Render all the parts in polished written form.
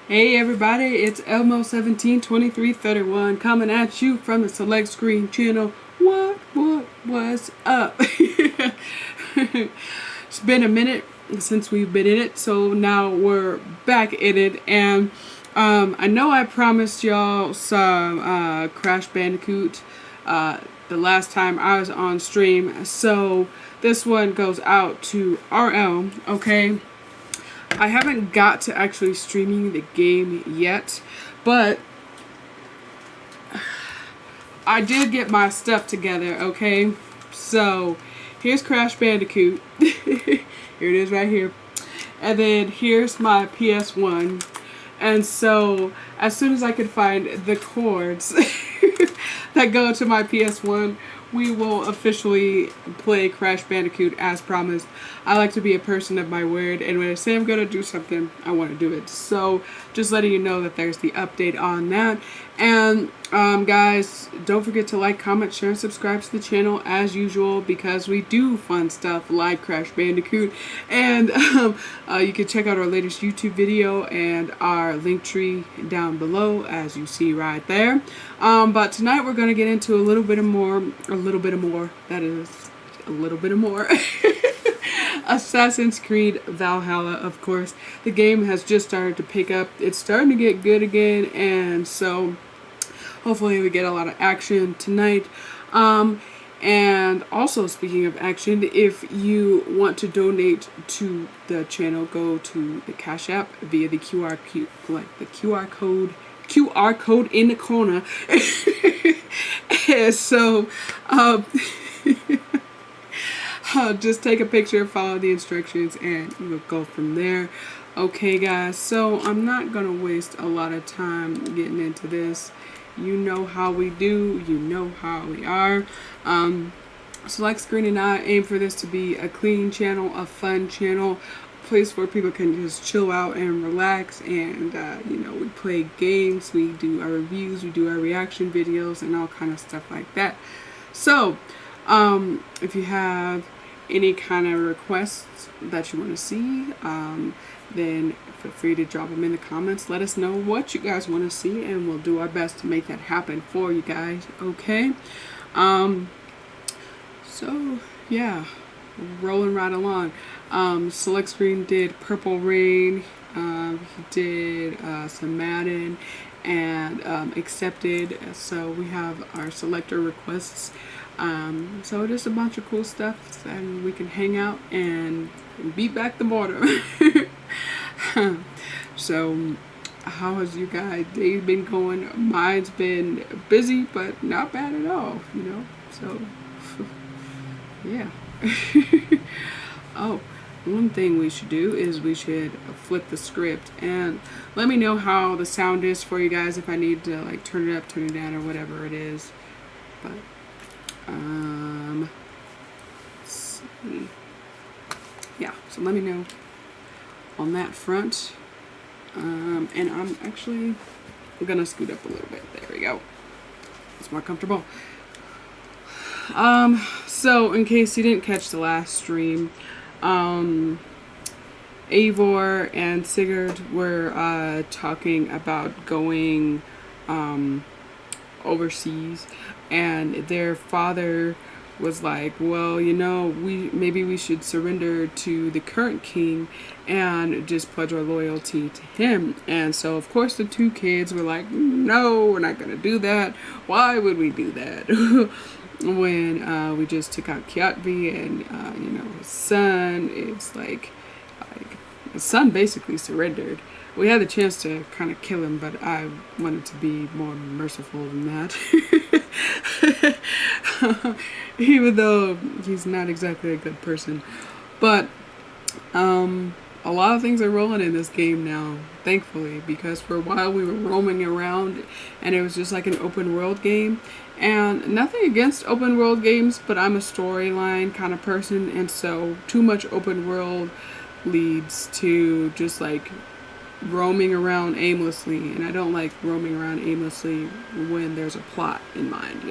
Hey everybody, it's Elmo172331 coming at you from the Select Screen channel. What's up? It's been a minute since we've been in it, so now we're back in it. And I know I promised y'all some Crash Bandicoot the last time I was on stream, so this one goes out to RL, okay? I haven't got to actually streaming the game yet, but I did get my stuff together, okay? So, here's Crash Bandicoot. Here it is right here. And then here's my PS1. And so, as soon as I could find the cords that go to my PS1, we will officially play Crash Bandicoot as promised. I like to be a person of my word, and when I say I'm going to do something, I want to do it. So, just letting you know that there's the update on that. And, guys, don't forget to like, comment, share, and subscribe to the channel as usual, because we do fun stuff like Crash Bandicoot. And you can check out our latest YouTube video and our link tree down below, as you see right there. But tonight we're going to get into a little bit more, Assassin's Creed Valhalla, of course. The game has just started to pick up. It's starting to get good again, and so hopefully we get a lot of action tonight. And also, speaking of action, if you want to donate to the channel, go to the Cash App via the QR code in the corner. And so, just take a picture, follow the instructions, and we'll go from there. Okay, guys, so I'm not going to waste a lot of time getting into this. You know how we do. You know how we are. Select Screen and I aim for this to be a clean channel, a fun channel, a place where people can just chill out and relax. And, we play games, we do our reviews, we do our reaction videos, and all kind of stuff like that. So, if you have any kind of requests that you want to see, then feel free to drop them in the comments. Let us know what you guys want to see, and we'll do our best to make that happen for you guys, okay? So, yeah, rolling right along. Select Screen did Purple Rain, he did some Madden, and accepted, so we have our selector requests. So just a bunch of cool stuff, and we can hang out and beat back the border. So, how has you guys' day been going? Mine's been busy, but not bad at all, so, yeah. Oh, one thing we should do is we should flip the script, and let me know how the sound is for you guys, if I need to, like, turn it up, turn it down, or whatever it is, but let's see. Yeah, so let me know on that front. And I'm gonna scoot up a little bit. There we go. It's more comfortable. So in case you didn't catch the last stream, Eivor and Sigurd were talking about going overseas, and their father was like, well, maybe we should surrender to the current king and just pledge our loyalty to him. And so, of course, the two kids were like, no, we're not going to do that. Why would we do that? When we just took out Kiatvi and, his son, it's like his son basically surrendered. We had the chance to kind of kill him, but I wanted to be more merciful than that. Even though he's not exactly a good person. But a lot of things are rolling in this game now, thankfully, because for a while we were roaming around and it was just like an open world game. And nothing against open world games, but I'm a storyline kind of person, and so too much open world leads to just like roaming around aimlessly, and I don't like roaming around aimlessly when there's a plot in mind,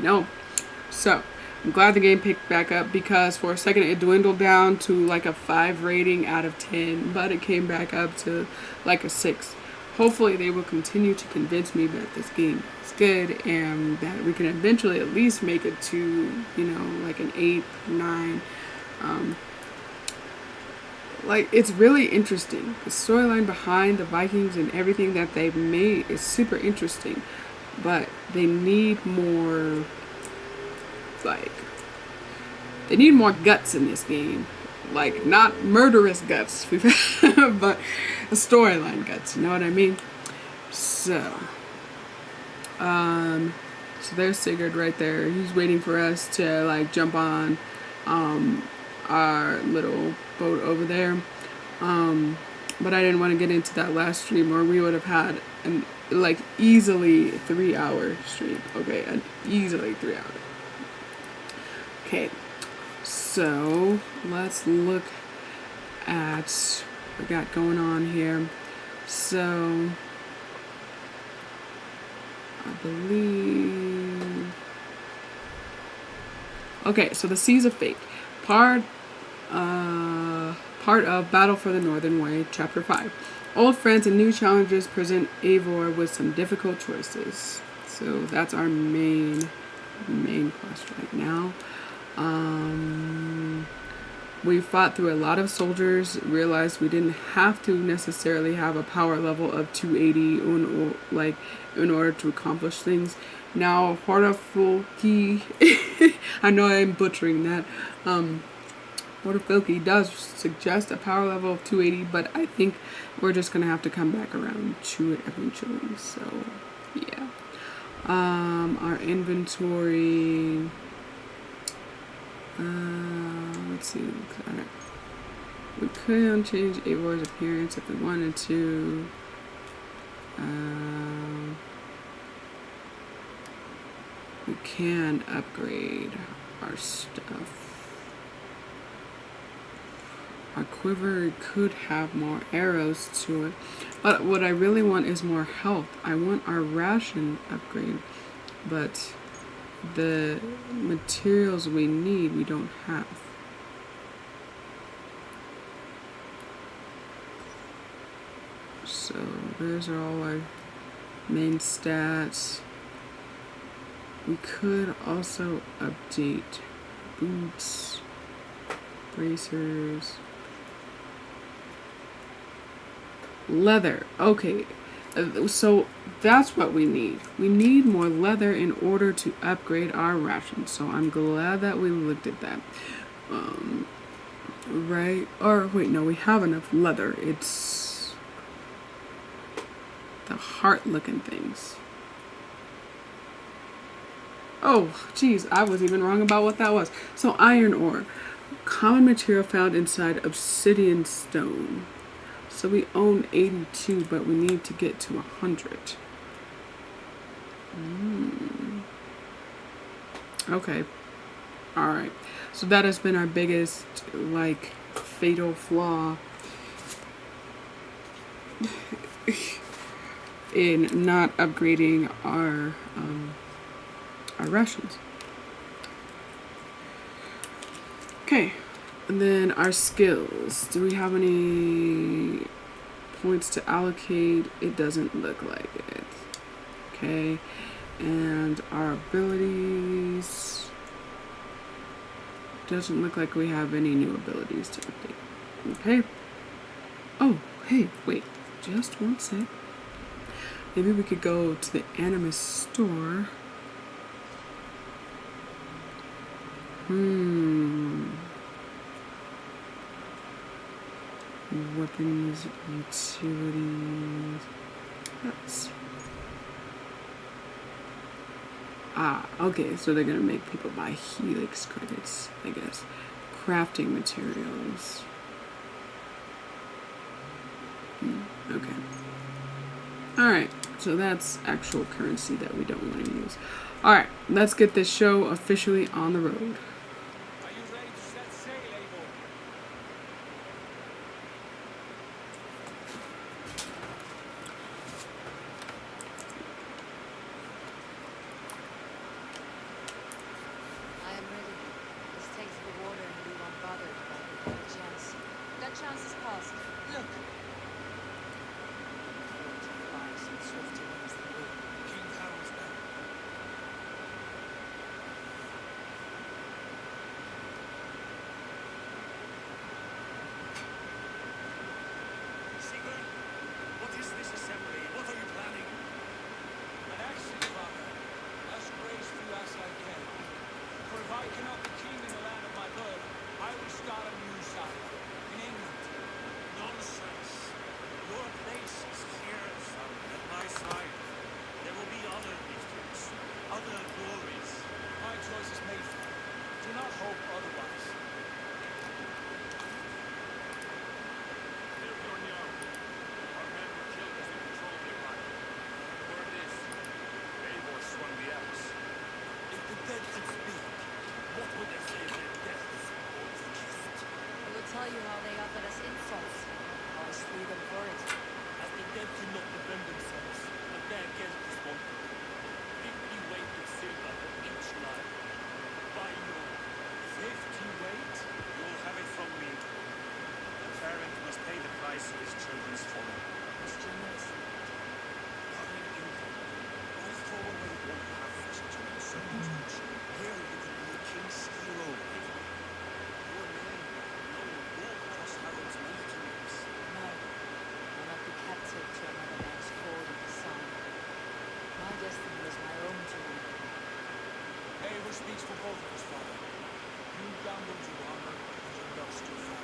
So, I'm glad the game picked back up, because for a second it dwindled down to like a 5 rating out of 10, but it came back up to like a 6. hopefully they will continue to convince me that this game is good and that we can eventually at least make it to, you know, like an 8, 9. Like, it's really interesting. The storyline behind the Vikings and everything that they've made is super interesting. But they need more, like, they need more guts in this game. Like, not murderous guts, but storyline guts, you know what I mean? So there's Sigurd right there. He's waiting for us to, like, jump on our little boat over there. But I didn't want to get into that last stream, or we would have had an, like, easily 3-hour stream. Okay, an easily 3 hour. Okay, so let's look at what we got going on here. So I believe, okay, so the Seas of Fate, part of Battle for the Northern Way, Chapter 5. Old friends and new challenges present Eivor with some difficult choices. So that's our main quest right now. We fought through a lot of soldiers, realized we didn't have to necessarily have a power level of 280 in order to accomplish things. Now, Hortafulki, I know I'm butchering that. Hortafulki does suggest a power level of 280, but I think we're just going to have to come back around to it eventually. So, yeah. Our inventory. Let's see. We could change Eivor's appearance if we wanted to. We can upgrade our stuff. Our quiver could have more arrows to it. But what I really want is more health. I want our ration upgrade. But the materials we need, we don't have. So those are all our main stats. We could also update boots, bracers, leather. Okay, so that's what we need. We need more leather in order to upgrade our rations. So I'm glad that we looked at that. Right? Or wait, no, we have enough leather. It's the heart-looking things. Oh, geez, I was even wrong about what that was. So iron ore, common material found inside obsidian stone. So we own 82, but we need to get to 100. Okay. Alright. So that has been our biggest, like, fatal flaw in not upgrading our rations. Okay. And then our skills. Do we have any points to allocate? It doesn't look like it. Okay. And our abilities. Doesn't look like we have any new abilities to update. Okay. Oh, hey, wait. Just one sec. Maybe we could go to the Animus store. Weapons, utilities. That's... okay, so they're gonna make people buy Helix credits, I guess. Crafting materials. Okay. Alright, so that's actual currency that we don't want to use. Alright, let's get this show officially on the road. cannot be king in the land of my birth. I will start a new saga in England. Nonsense. Your place is here, son, at my side. There will be other victories, other glories. My choice is made for me. Do not hope otherwise. Our men were killed as they patrolled nearby. The word is, Eivor swung the axe. If the dead could speak, what would they say of their deaths or the kissed? I will tell you how they offered us insults. I was freedom for it. As the dead cannot defend themselves, but their guilt is wanted. 50 weight of silver for each life. By your 50 weight? You'll have it from me. The parent must pay the price of his children's folly. It's generous. But in England, why throw away one half for such an uncertain touch? Here you could be a king's hero, Eivor. Your name, known all across Harold's military lips. No, I'll not be captive to another man's cord of the sun. My destiny is my own to lead. Eivor speaks for both of us, father. You gambled your honor and you lost your family.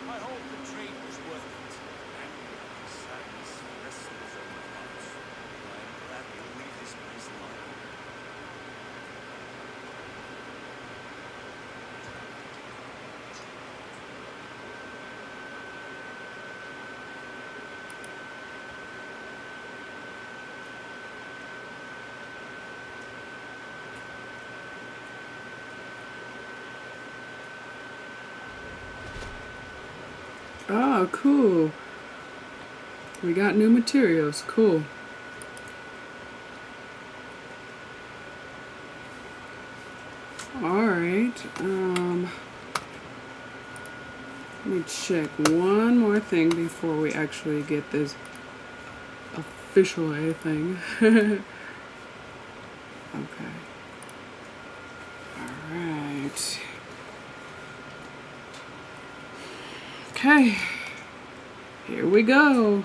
I hope the trade was worth it. Anger and sadness wrestles over my heart. I am glad you'll leave this place alive. Oh, cool. We got new materials. Cool. Alright. Let me check one more thing before we actually get this official A thing. Okay. Alright. Okay. Here we go.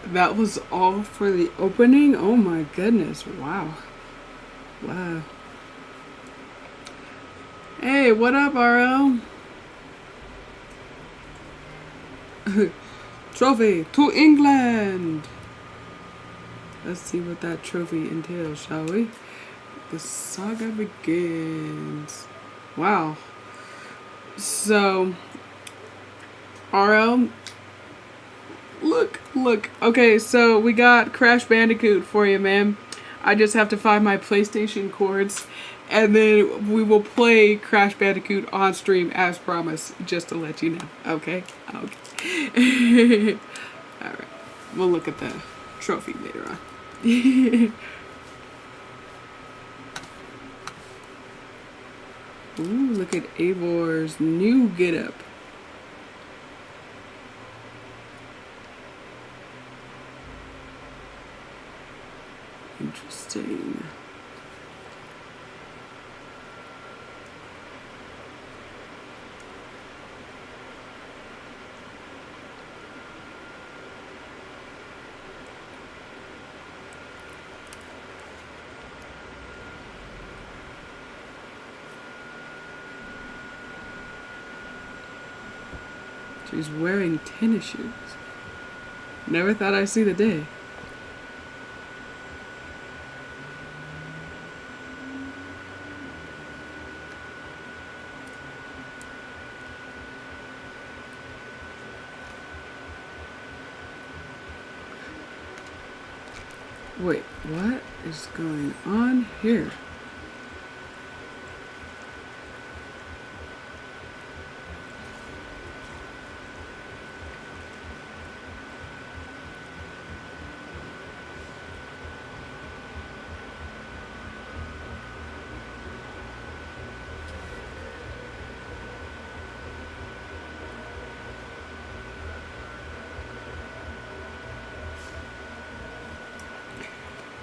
That was all for the opening? Oh my goodness. Wow. Wow. Hey, what up, RL? Trophy to England. Let's see what that trophy entails, shall we? The saga begins. Wow. So, RL, look. Okay, so we got Crash Bandicoot for you, man. I just have to find my PlayStation cords, and then we will play Crash Bandicoot on stream as promised, just to let you know. Okay? Okay. Alright. We'll look at the trophy later on. Ooh, look at Eivor's new getup. Interesting. She's wearing tennis shoes. Never thought I'd see the day. Wait, what is going on here?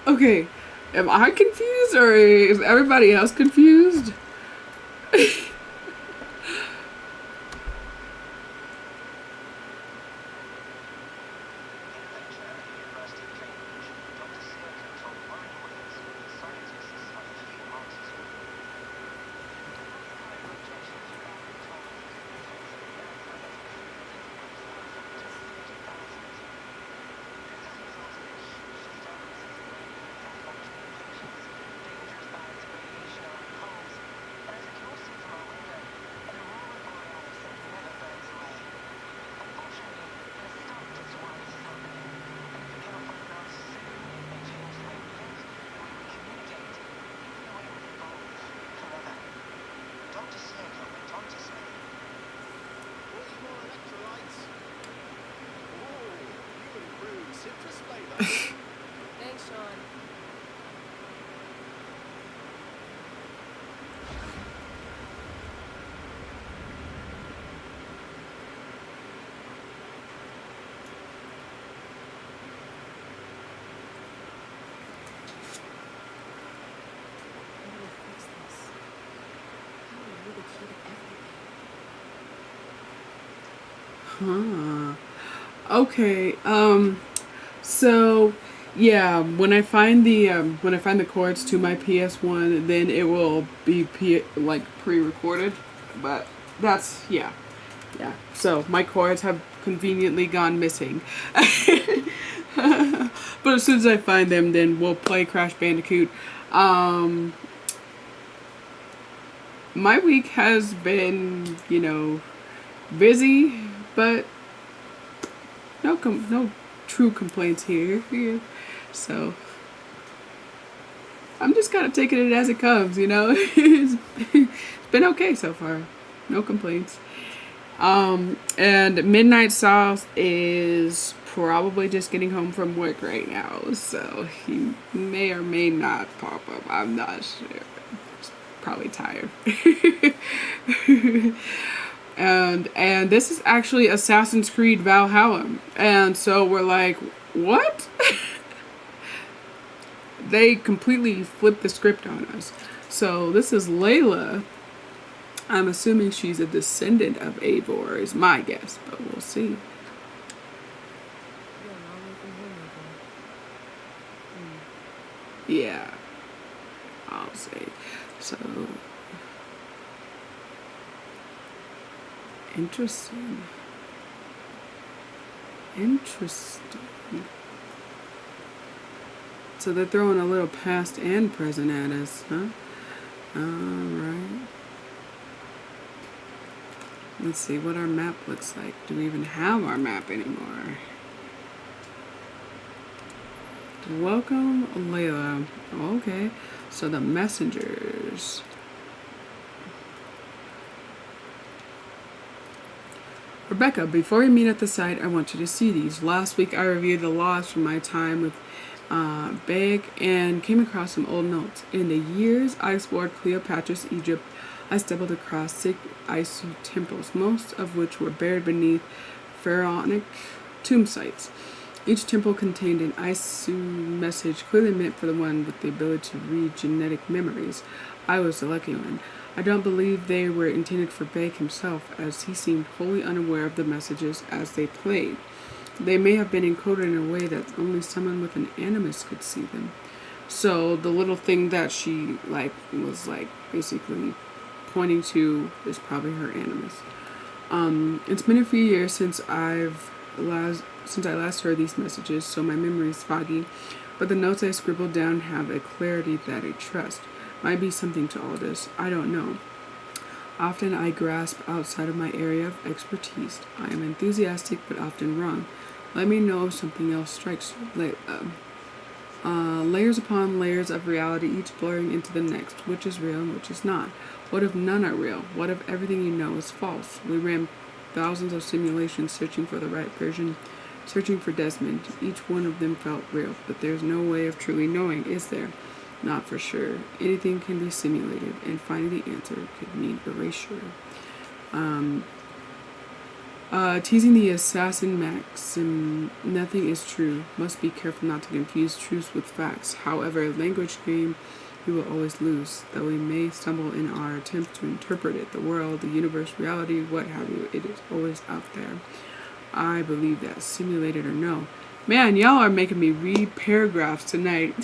Okay, am I confused or is everybody else confused? Thanks, Sean. How do we fix this? How do we the key to everything? Huh. Okay. So yeah, when I find the chords to my PS1, then it will be pre-recorded. But that's yeah. So my chords have conveniently gone missing. But as soon as I find them, then we'll play Crash Bandicoot. My week has been, busy, but no true complaints here. So I'm just kind of taking it as it comes, it's been okay so far. No complaints. And Midnight Sauce is probably just getting home from work right now, so he may or may not pop up. I'm not sure. He's probably tired. And this is actually Assassin's Creed Valhalla. And so we're like, what? They completely flipped the script on us. So this is Layla. I'm assuming she's a descendant of Eivor, is my guess, but we'll see. Yeah, I'll say. So, interesting. So they're throwing a little past and present at us, huh? Alright. Let's see what our map looks like. Do we even have our map anymore? Welcome, Layla. Okay, so the messengers. Rebecca, before we meet at the site, I want you to see these. Last week I reviewed the logs from my time with Beg and came across some old notes. In the years I explored Cleopatra's Egypt, I stumbled across 6 Isu temples, most of which were buried beneath pharaonic tomb sites. Each temple contained an Isu message clearly meant for the one with the ability to read genetic memories. I was the lucky one. I don't believe they were intended for Beg himself, as he seemed wholly unaware of the messages as they played. They may have been encoded in a way that only someone with an animus could see them. So the little thing that she was basically pointing to is probably her animus. It's been a few years since I last heard these messages, so my memory is foggy, but the notes I scribbled down have a clarity that I trust. Might be something to all this. I don't know. Often I grasp outside of my area of expertise. I am enthusiastic but often wrong. Let me know if something else strikes you. Layers upon layers of reality, each blurring into the next. Which is real and which is not? What if none are real? What if everything you know is false? We ran thousands of simulations searching for the right version, searching for Desmond. Each one of them felt real, but there's no way of truly knowing, is there? Not for sure. Anything can be simulated, and finding the answer could mean erasure. Teasing the assassin maxim, nothing is true. Must be careful not to confuse truths with facts. However, language game we will always lose, though we may stumble in our attempt to interpret it. The world, the universe, reality, what have you, it is always out there. I believe that, simulated or no. Man, y'all are making me read paragraphs tonight.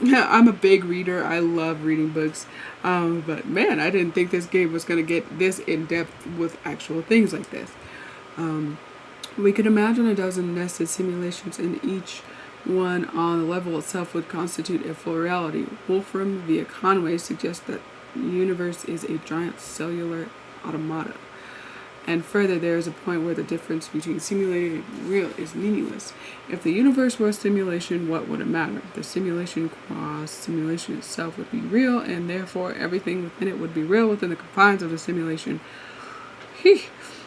I'm a big reader. I love reading books. But man, I didn't think this game was going to get this in-depth with actual things like this. We could imagine a dozen nested simulations, and each one on the level itself would constitute a full reality. Wolfram via Conway suggests that the universe is a giant cellular automata. And further, there is a point where the difference between simulated and real is meaningless. If the universe were a simulation, what would it matter? The simulation qua simulation itself would be real, and therefore everything within it would be real within the confines of the simulation.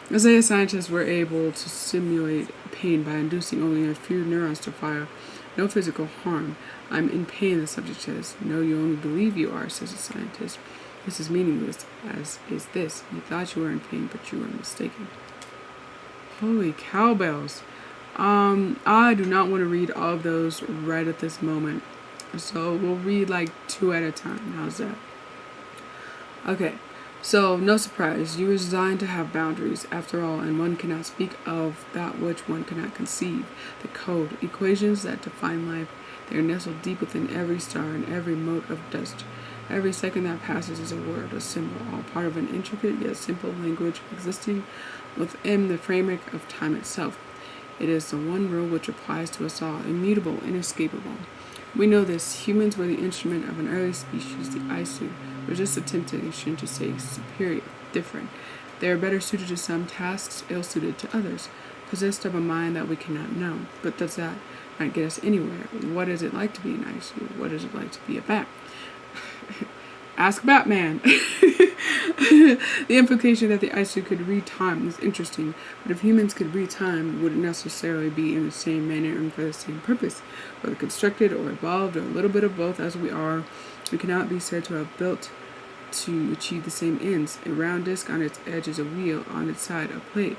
Isaiah scientists were able to simulate pain by inducing only a few neurons to fire. No physical harm. I'm in pain, the subject says. No, you only believe you are, says the scientist. This is meaningless, as is this. You thought you were in pain, but you were mistaken. Holy cowbells. I do not want to read all of those right at this moment. So we'll read like 2 at a time. How's that? Okay. So, no surprise. You were designed to have boundaries, after all, and one cannot speak of that which one cannot conceive. The code, equations that define life, they are nestled deep within every star and every mote of dust. Every second that passes is a word, a symbol, all part of an intricate yet simple language existing within the framework of time itself. It is the one rule which applies to us all, immutable, inescapable. We know this. Humans were the instrument of an early species, the Isu. Resist the temptation to say superior, different. They are better suited to some tasks, ill-suited to others, possessed of a mind that we cannot know. But does that not get us anywhere? What is it like to be an Isu? What is it like to be a bat? Ask Batman. The implication that the Isu could read time is interesting, but if humans could read time, would it necessarily be in the same manner and for the same purpose? Whether constructed or evolved or a little bit of both as we are, we cannot be said to have built to achieve the same ends. A round disc on its edge is a wheel, on its side a plate.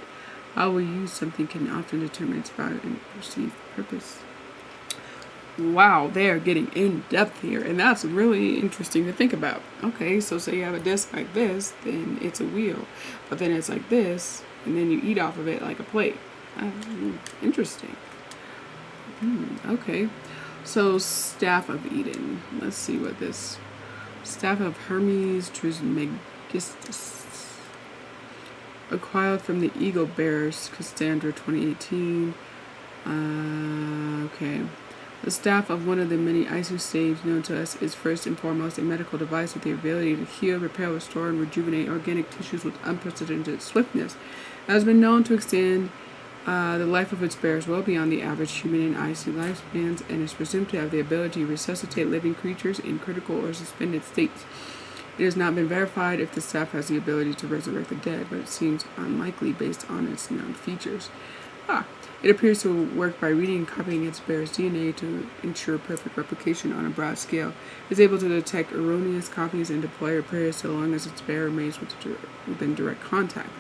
How we use something can often determine its value and perceived purpose. Wow, they are getting in depth here, and that's really interesting to think about. Okay, so say you have a disc like this, then it's a wheel, but then it's like this, and then you eat off of it like a plate. Interesting. Okay, so Staff of Eden. Let's see what this Staff of Hermes Trismegistus, acquired from the Eagle Bearers, Cassandra 2018. Okay. The staff of one of the many Isu staves known to us is first and foremost a medical device with the ability to heal, repair, restore, and rejuvenate organic tissues with unprecedented swiftness. It has been known to extend the life of its bearers well beyond the average human and Isu lifespans, and is presumed to have the ability to resuscitate living creatures in critical or suspended states. It has not been verified if the staff has the ability to resurrect the dead, but it seems unlikely based on its known features. It appears to work by reading and copying its bearer's DNA to ensure perfect replication on a broad scale. It is able to detect erroneous copies and deploy repairs so long as its bearer remains within direct contact.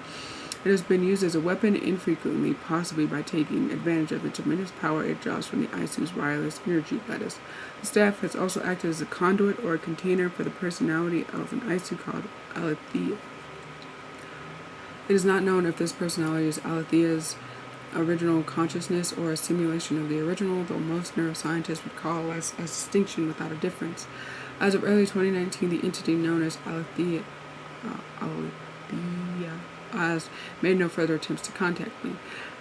It has been used as a weapon infrequently, possibly by taking advantage of the tremendous power it draws from the Isu's wireless energy lattice. The staff has also acted as a conduit or a container for the personality of an Isu called Alethea. It is not known if this personality is Alethea's original consciousness or a simulation of the original, though most neuroscientists would call us a distinction without a difference. As of early 2019, the entity known as Alethea has made no further attempts to contact me.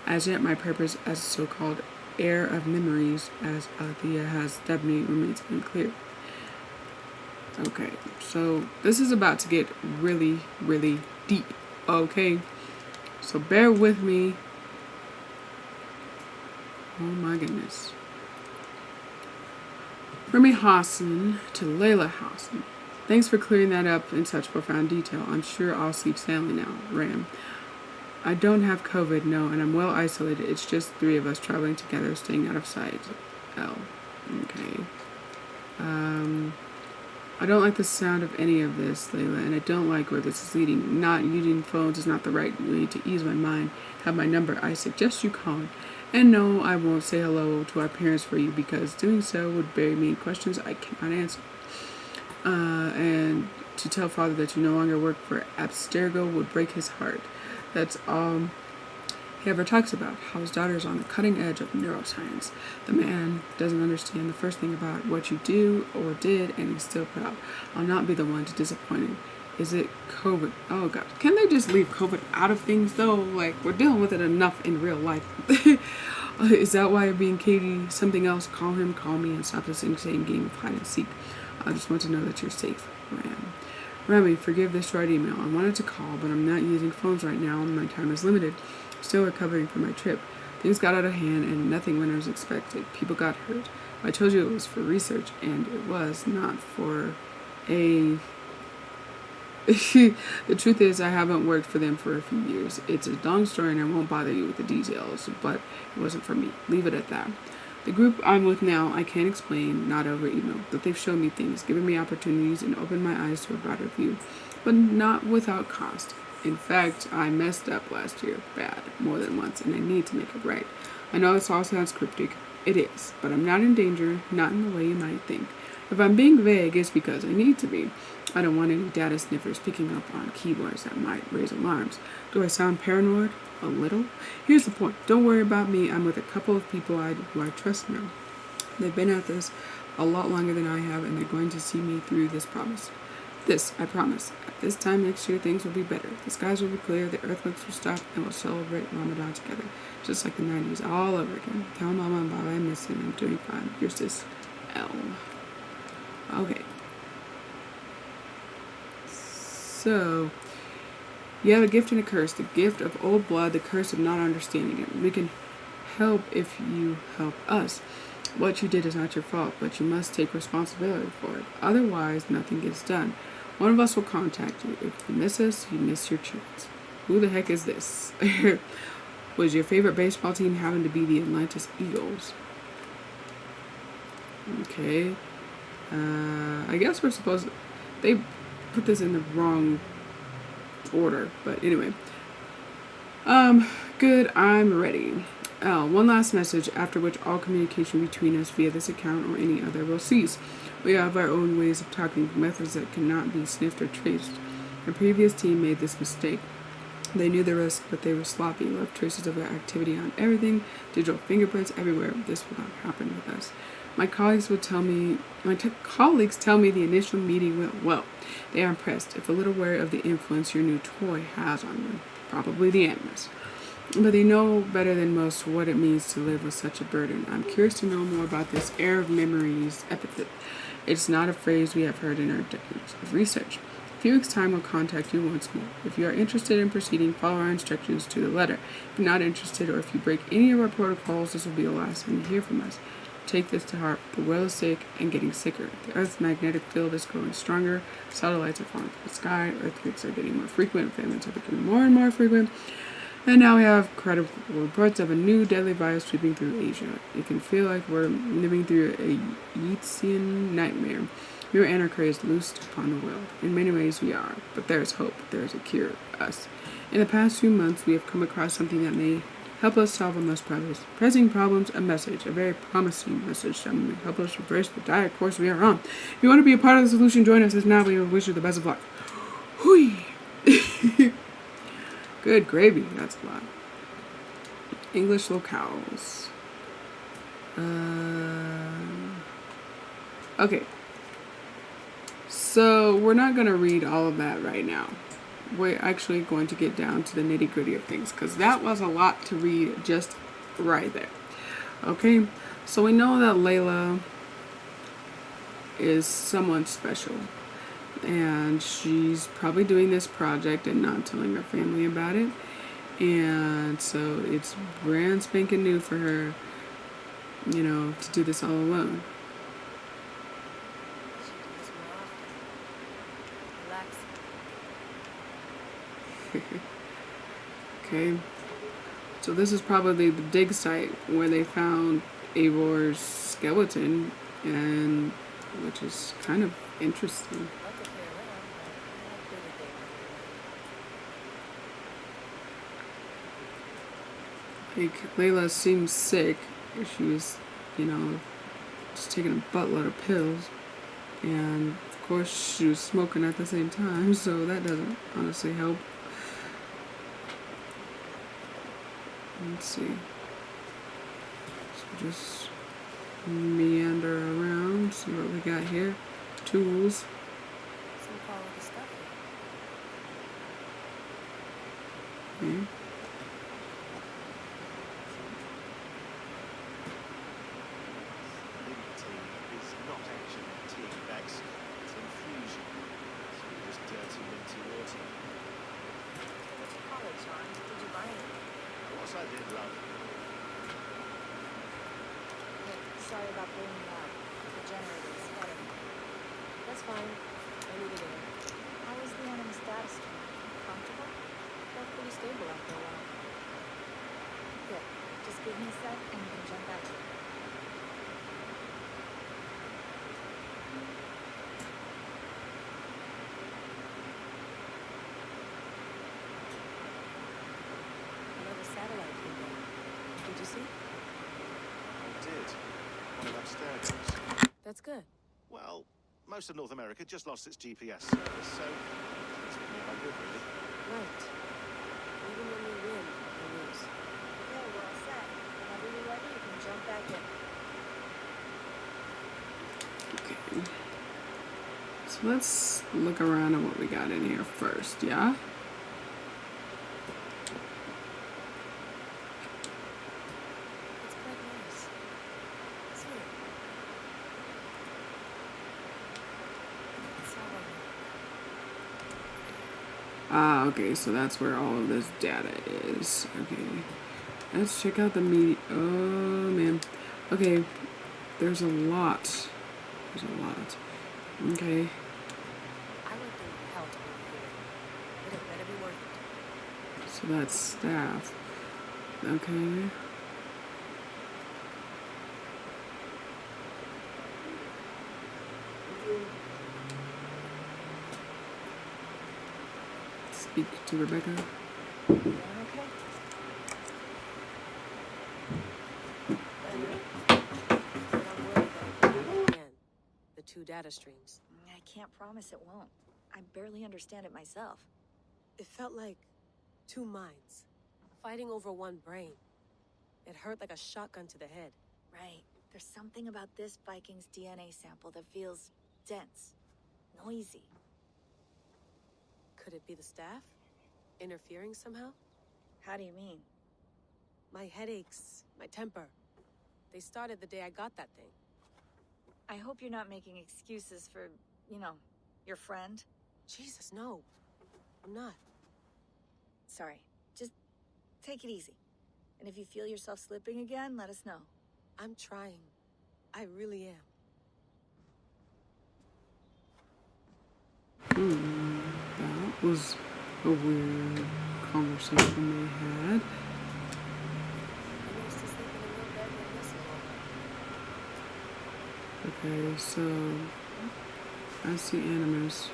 As yet, my purpose as a so-called heir of memories, as Althea has dubbed me, remains unclear. Okay, so this is about to get really, really deep. Okay, so bear with me. Oh my goodness. Remy Hassan to Layla Hassan. Thanks for clearing that up in such profound detail. I'm sure I'll sleep soundly now, Ram. I don't have COVID, no, and I'm well isolated. It's just 3 of us traveling together, staying out of sight. L. Okay. I don't like the sound of any of this, Layla, and I don't like where this is leading. Not using phones is not the right way to ease my mind. Have my number. I suggest you call it. And no, I won't say hello to our parents for you because doing so would bury me in questions I cannot answer. And to tell father that you no longer work for Abstergo would break his heart. That's all he ever talks about, how his daughter is on the cutting edge of neuroscience. The man doesn't understand the first thing about what you do or did, and he's still proud. I'll not be the one to disappoint him. Is it COVID? Oh God, can they just leave COVID out of things though? Like, we're dealing with it enough in real life. Is that why you're being Katie? Something else? Call him, call me, and stop this insane game of hide and seek. I just want to know that you're safe, Ram. Remy, forgive this short email. I wanted to call, but I'm not using phones right now and my time is limited. Still recovering from my trip. Things got out of hand and nothing went as expected. People got hurt. I told you it was for research, and it was not for a... The truth is, I haven't worked for them for a few years. It's a long story and I won't bother you with the details, but it wasn't for me. Leave it at that. The group I'm with now, I can't explain, not over email, but they've shown me things, given me opportunities, and opened my eyes to a broader view, but not without cost. In fact, I messed up last year, bad, more than once, and I need to make it right. I know this all sounds cryptic. It is, but I'm not in danger, not in the way you might think. If I'm being vague, it's because I need to be. I don't want any data sniffers picking up on keywords that might raise alarms. Do I sound paranoid? A little? Here's the point. Don't worry about me. I'm with a couple of people who I trust now. They've been at this a lot longer than I have, and they're going to see me through this promise. This, I promise. At this time next year, things will be better. The skies will be clear, the earthquakes will stop, and we'll celebrate Ramadan together. Just like the 90s, all over again. Tell Mama and Baba I miss him. I'm doing fine. Your sis, L. Okay. So, you have a gift and a curse. The gift of old blood, the curse of not understanding it. We can help if you help us. What you did is not your fault, but you must take responsibility for it. Otherwise, nothing gets done. One of us will contact you. If you miss us, you miss your chance. Who the heck is this? Was your favorite baseball team having to be the Atlantis Eagles? Okay. I guess we're supposed to... They put this in the wrong order, but anyway. Good, I'm ready. One last message, after which all communication between us via this account or any other will cease. We have our own ways of talking, methods that cannot be sniffed or traced. The previous team made this mistake. They knew the risk, but they were sloppy, left traces of their activity on everything, digital fingerprints everywhere. This will not happen with us. My colleagues tell me the initial meeting went well. They are impressed, if a little wary of the influence your new toy has on them. Probably the Hermes. But they know better than most what it means to live with such a burden. I'm curious to know more about this heir of memories epithet. It's not a phrase we have heard in our decades of research. A few weeks' time, we'll contact you once more. If you are interested in proceeding, follow our instructions to the letter. If you're not interested, or if you break any of our protocols, this will be the last time you hear from us. Take this to heart. The world is sick and getting sicker. The Earth's magnetic field is growing stronger. Satellites are falling from the sky. Earthquakes are getting more frequent. Famines are becoming more and more frequent. And now we have credible reports of a new deadly virus sweeping through Asia. It can feel like we're living through a Yeatsian nightmare. Your anarchy is loosed upon the world. In many ways we are, but there is hope. There is a cure for us. In the past few months, we have come across something that may help us solve our most pressing problems, a message, a very promising message that may help us reverse the dire course we are on. If you want to be a part of the solution, join us as now. We wish you the best of luck. Hui! Good gravy, that's a lot. English locales. Okay. So, we're not going to read all of that right now. we're actually going to get down to the nitty gritty of things because that was a lot to read just right there. Okay, so we know that Layla is someone special, and she's probably doing this project and not telling her family about it, and so it's brand spanking new for her, you know, to do this all alone. She do this more often. Relax. Okay, so this is probably the dig site where they found Avor's skeleton, and which is kind of interesting. Love to play around, but I have bigger things to do. Like, Layla seems sick. She was, you know, just taking a buttload of pills. And, of course, she was smoking at the same time, so that doesn't honestly help. Let's see. So just meander around, see what we got here. Tools. Some quality stuff here. Okay. Mint tea is not actually tea, Bex. It's infusion. So just dirty minty water. What'd you call it, John? Did you buy it? Of course I did, love. Hey, sorry about bringing you out. The generator is flooding. That's fine. I needed air. How was the enemy's data stream? Comfortable? Felt pretty stable after a while. Good. Just give me a sec and we can jump back to it. Another satellite came down. Did you see? I did. One of upstairs. That's good. Well, most of North America just lost its GPS service, so it's really quite good, really. Right. Even when we win, we lose. Okay, we're all set. Whenever you're ready, you can jump back in. Okay. So let's look around at what we got in here first, yeah? It's quite nice. Sweet. It's all right. Ah, okay, so that's where all of this data is. Okay. Let's check out the media. Oh, man. Okay. There's a lot. There's a lot. Okay. I would think hell to be here. But it better be worth it. So that's staff. Okay. Speak to Rebecca. Everyone okay? Don't worry though. Again, the two data streams. I can't promise it won't. I barely understand it myself. It felt like two minds, fighting over one brain. It hurt like a shotgun to the head. Right. There's something about this Viking's DNA sample that feels dense, noisy. Could it be the staff? Interfering somehow? How do you mean? My headaches, my temper. They started the day I got that thing. I hope you're not making excuses for, you know, your friend. Jesus, no. I'm not. Sorry. Just take it easy. And if you feel yourself slipping again, let us know. I'm trying. I really am. That was a weird conversation they had. I'm used to sleeping in your bed when this is over. Okay, so I see animals.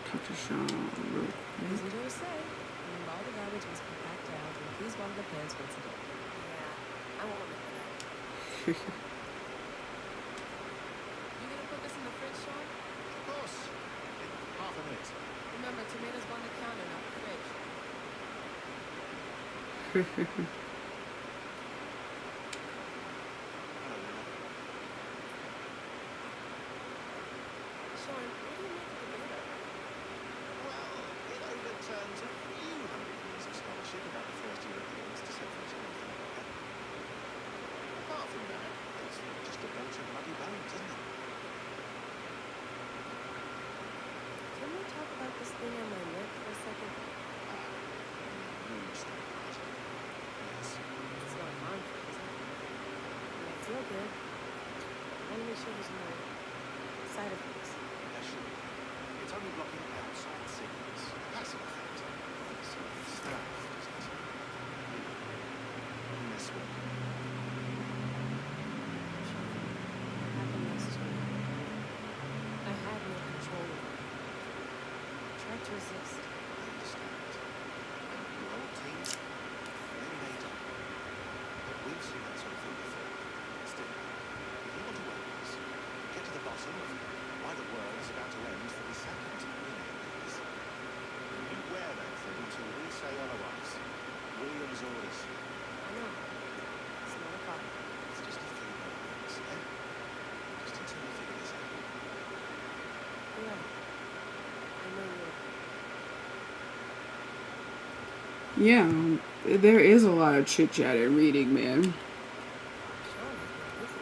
Talk to Sean real As quick. you always say, remember all the garbage must be packed out, and please water the plants once a day. Yeah, I won't remember that. You gonna put this in the fridge, Sean? Of course. In half a minute. Remember, tomatoes go on the counter, not the fridge. Hello, Lena. What do you make of the data? Well, it overturns a few hundred years of scholarship about the first Europeans to set foot in North America. Apart from that, it's just a bunch of muddy bones, isn't it? Can we talk about this thing on my neck for a second? Rude stuff, right? Yes. It's not harmful, is it? And I feel good. I want to make sure there's no side effects. Sure. It's only blocking outside signals. A passive effect. So it's stuff, doesn't it? In this way. What happened last year? I had no control over it. I tried to resist. I understand. And your old team, they made up. But we've seen that sort of thing before. Still, if you want to work with us, get to the bottom of why the world is about to end for the second time in 8 years. You wear that thing until we say otherwise. William's orders. I know. It's not a problem. It's just a few moments, yeah? Just until we figure this out. Yeah. I know you're. Yeah, there is a lot of chit chat and reading, man. Sean has been busy.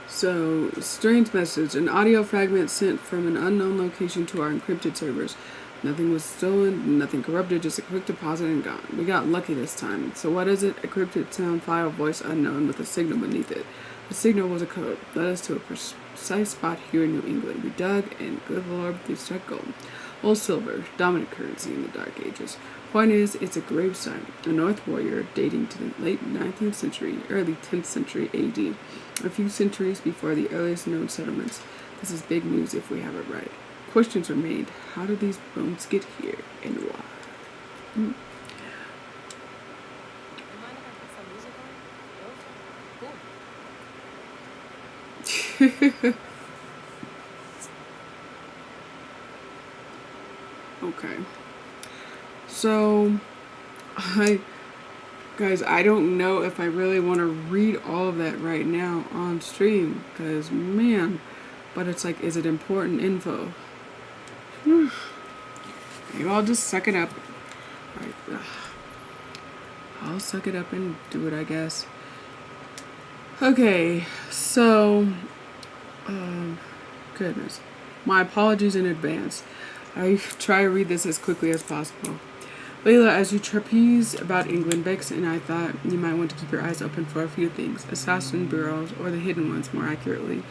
So, strange message. An audio fragment sent from an unknown location to our encrypted servers. Nothing was stolen, nothing corrupted, just a quick deposit and gone. We got lucky this time. So what is it? Encrypted sound file, voice unknown with a signal beneath it. The signal was a code. Led us to a precise spot here in New England. We dug, and good lord, we struck gold. Old silver, dominant currency in the Dark Ages. Point is, it's a gravesite, a North warrior dating to the late 19th century, early 10th century AD, a few centuries before the earliest known settlements. This is big news if we have it right. Questions remained. How did these bones get here, and why? You mind if I put some music on? Cool. Okay. So, guys, I don't know if I really want to read all of that right now on stream, because, man, but it's like, is it important info? Maybe I'll just suck it up. Right. I'll suck it up and do it, I guess. Okay, so, goodness. My apologies in advance. I try to read this as quickly as possible. Layla, as you trapeze about England, Bex and I thought you might want to keep your eyes open for a few things. Assassin bureaus, or the hidden ones more accurately.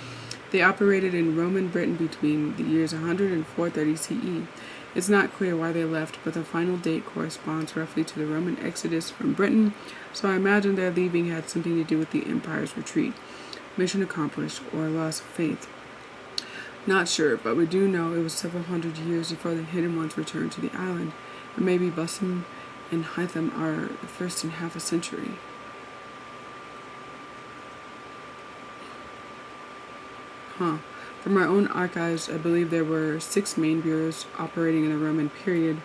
They operated in Roman Britain between the years 100 and 430 CE. It's not clear why they left, but the final date corresponds roughly to the Roman exodus from Britain, so I imagine their leaving had something to do with the empire's retreat. Mission accomplished, or loss of faith. Not sure, but we do know it was several hundred years before the hidden ones returned to the island, and maybe Bussin and Hytham are the first in half a century. From our own archives, I believe there were 6 main bureaus operating in the Roman period.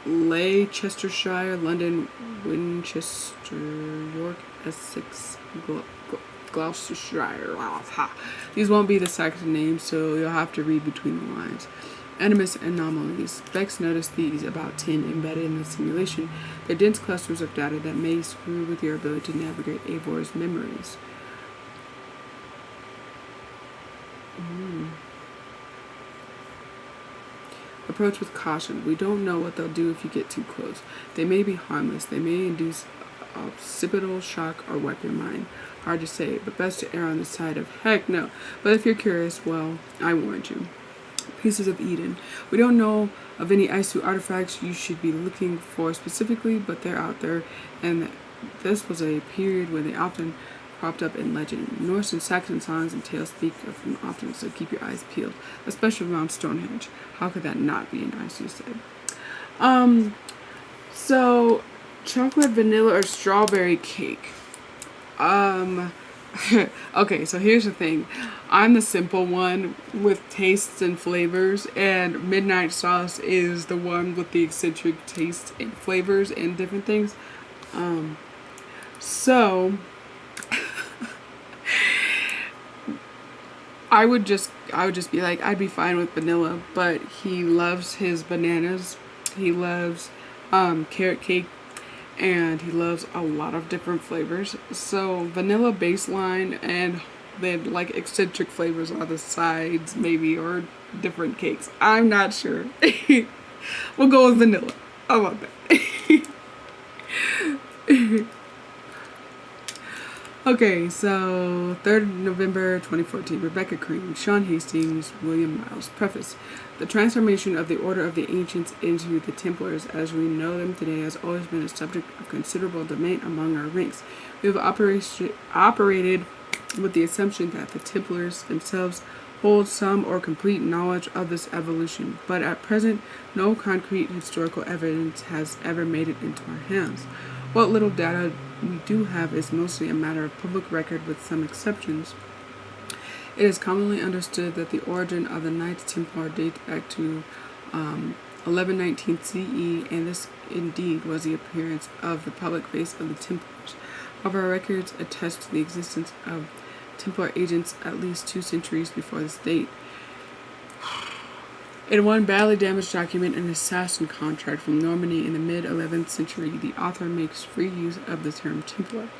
Leicestershire, London, Winchester, York, Essex, Gloucestershire. These won't be the Saxon names, so you'll have to read between the lines. Animus anomalies. Bex noticed these, about 10 embedded in the simulation. They're dense clusters of data that may screw with your ability to navigate Eivor's memories. Approach with caution. We don't know what they'll do if you get too close. They may be harmless. They may induce occipital shock or wipe your mind. Hard to say, but best to err on the side of heck no. But if you're curious, well, I warned you. Pieces of Eden. We don't know of any Isu artifacts you should be looking for specifically, but they're out there, and this was a period when they often cropped up in legend. Norse and Saxon songs and tales speak of them often, so keep your eyes peeled, especially around Stonehenge. How could that not be an Isu said? So chocolate, vanilla, or strawberry cake. Okay, so here's the thing. I'm the simple one with tastes and flavors, and Midnight Sauce is the one with the eccentric tastes and flavors and different things. So I would just be like, I'd be fine with vanilla, but he loves his bananas. He loves carrot cake, and he loves a lot of different flavors. So vanilla baseline, and then like eccentric flavors on the sides, maybe, or different cakes. I'm not sure. We'll go with vanilla. How about that? Okay, so 3rd November 2014, Rebecca Cream, Sean Hastings, William Miles. Preface. The transformation of the Order of the Ancients into the Templars as we know them today has always been a subject of considerable debate among our ranks. We have operated with the assumption that the Templars themselves hold some or complete knowledge of this evolution, but at present no concrete historical evidence has ever made it into our hands. What little data we do have is mostly a matter of public record with some exceptions. It is commonly understood that the origin of the Knights Templar dates back to 1119 CE, and this indeed was the appearance of the public face of the Templars. However, records attest to the existence of Templar agents at least 2 centuries before this date. In one badly damaged document, an assassin contract from Normandy in the mid-11th century, the author makes free use of the term Templar.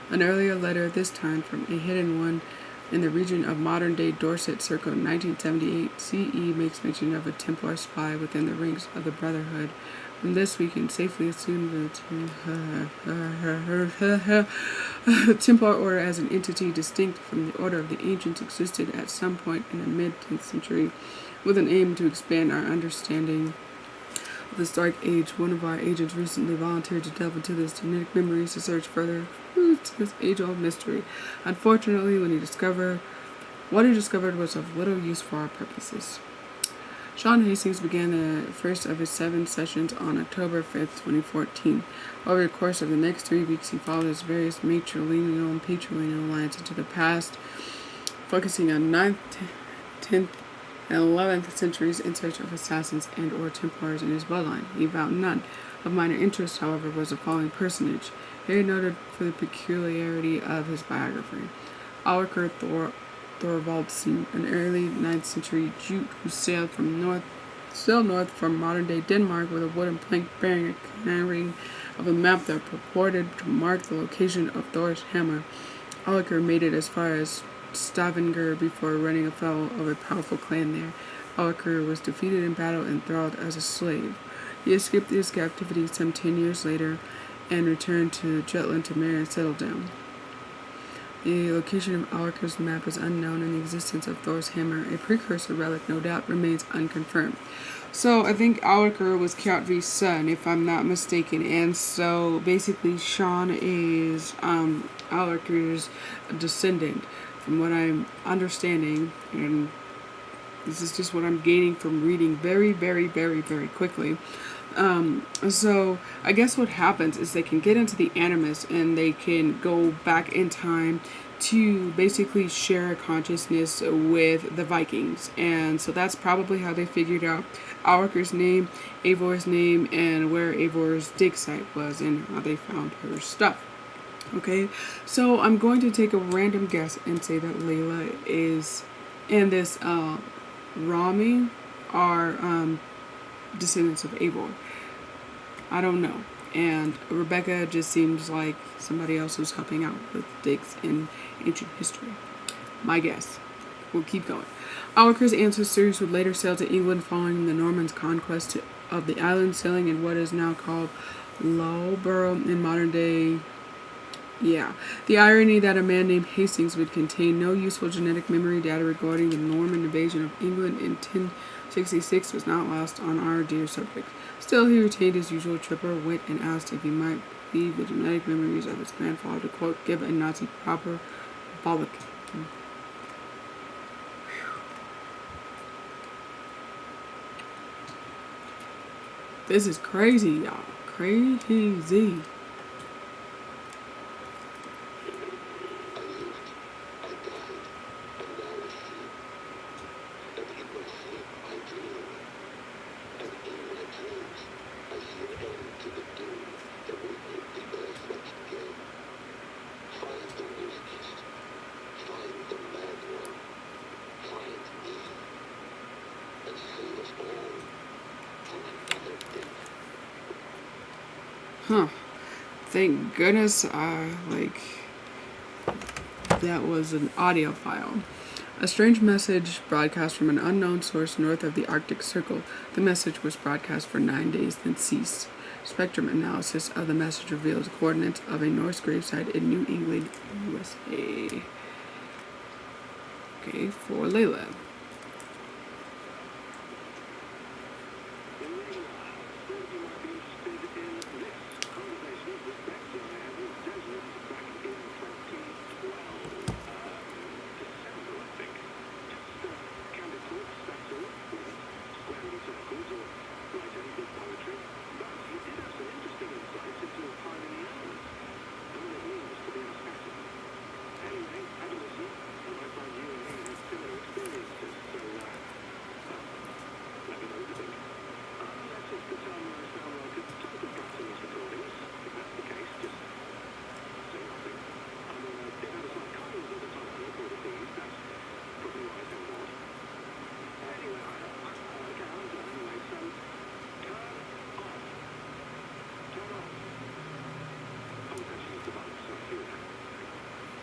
An earlier letter, this time from a hidden one in the region of modern-day Dorset circa 1978 CE, makes mention of a Templar spy within the ranks of the Brotherhood. From this, we can safely assume the Templar Order as an entity distinct from the Order of the Ancients existed at some point in the mid-10th century, with an aim to expand our understanding of this dark age. One of our agents recently volunteered to delve into this genetic memories to search further to this age-old mystery. Unfortunately, what he discovered was of little use for our purposes. Sean Hastings began the first of his 7 sessions on October 5th, 2014. Over the course of the next 3 weeks, he followed his various matrilineal and patrilineal lines into the past, focusing on 9th, 10th, and 11th centuries in search of assassins and or Templars in his bloodline. He found none. Of minor interest, however, was the following personage, very noted for the peculiarity of his biography. Oliver Thorvaldsen, an early 9th century Jute who sailed north from modern-day Denmark with a wooden plank bearing a carving of a map that purported to mark the location of Thor's hammer. Oliver made it as far as Stavanger before running afoul of a powerful clan there. Oliver was defeated in battle and thralled as a slave. He escaped his captivity some 10 years later and returned to Jutland to marry and settle down. The location of Oliver's map is unknown, and the existence of Thor's hammer, a precursor relic no doubt, remains unconfirmed. So I think Oliver was Kjotvi's son, if I'm not mistaken, and so basically Sean is Oliver's descendant, from what I'm understanding, and this is just what I'm gaining from reading very, very, very, very quickly. So I guess what happens is they can get into the Animus and they can go back in time to basically share a consciousness with the Vikings. And so that's probably how they figured out Auriker's name, Eivor's name, and where Eivor's dig site was and how they found her stuff. Okay, so I'm going to take a random guess and say that Layla is, and this Rami are descendants of Eivor. I don't know. And Rebecca just seems like somebody else who's helping out with digs in ancient history. My guess. We'll keep going. Oliver's ancestors would later sail to England following the Normans' conquest of the island, sailing in what is now called Loughborough in modern day. Yeah. The irony that a man named Hastings would contain no useful genetic memory data regarding the Norman invasion of England in 1066 was not lost on our dear subject. Still, he retained his usual tripper wit and asked if he might leave the genetic memories of his grandfather to, quote, give a Nazi proper bollock. This is crazy, y'all. Crazy. Huh. Thank goodness that was an audio file. A strange message broadcast from an unknown source north of the Arctic Circle. The message was broadcast for 9 days, then ceased. Spectrum analysis of the message reveals coordinates of a Norse gravesite in New England, USA. Okay, for Layla.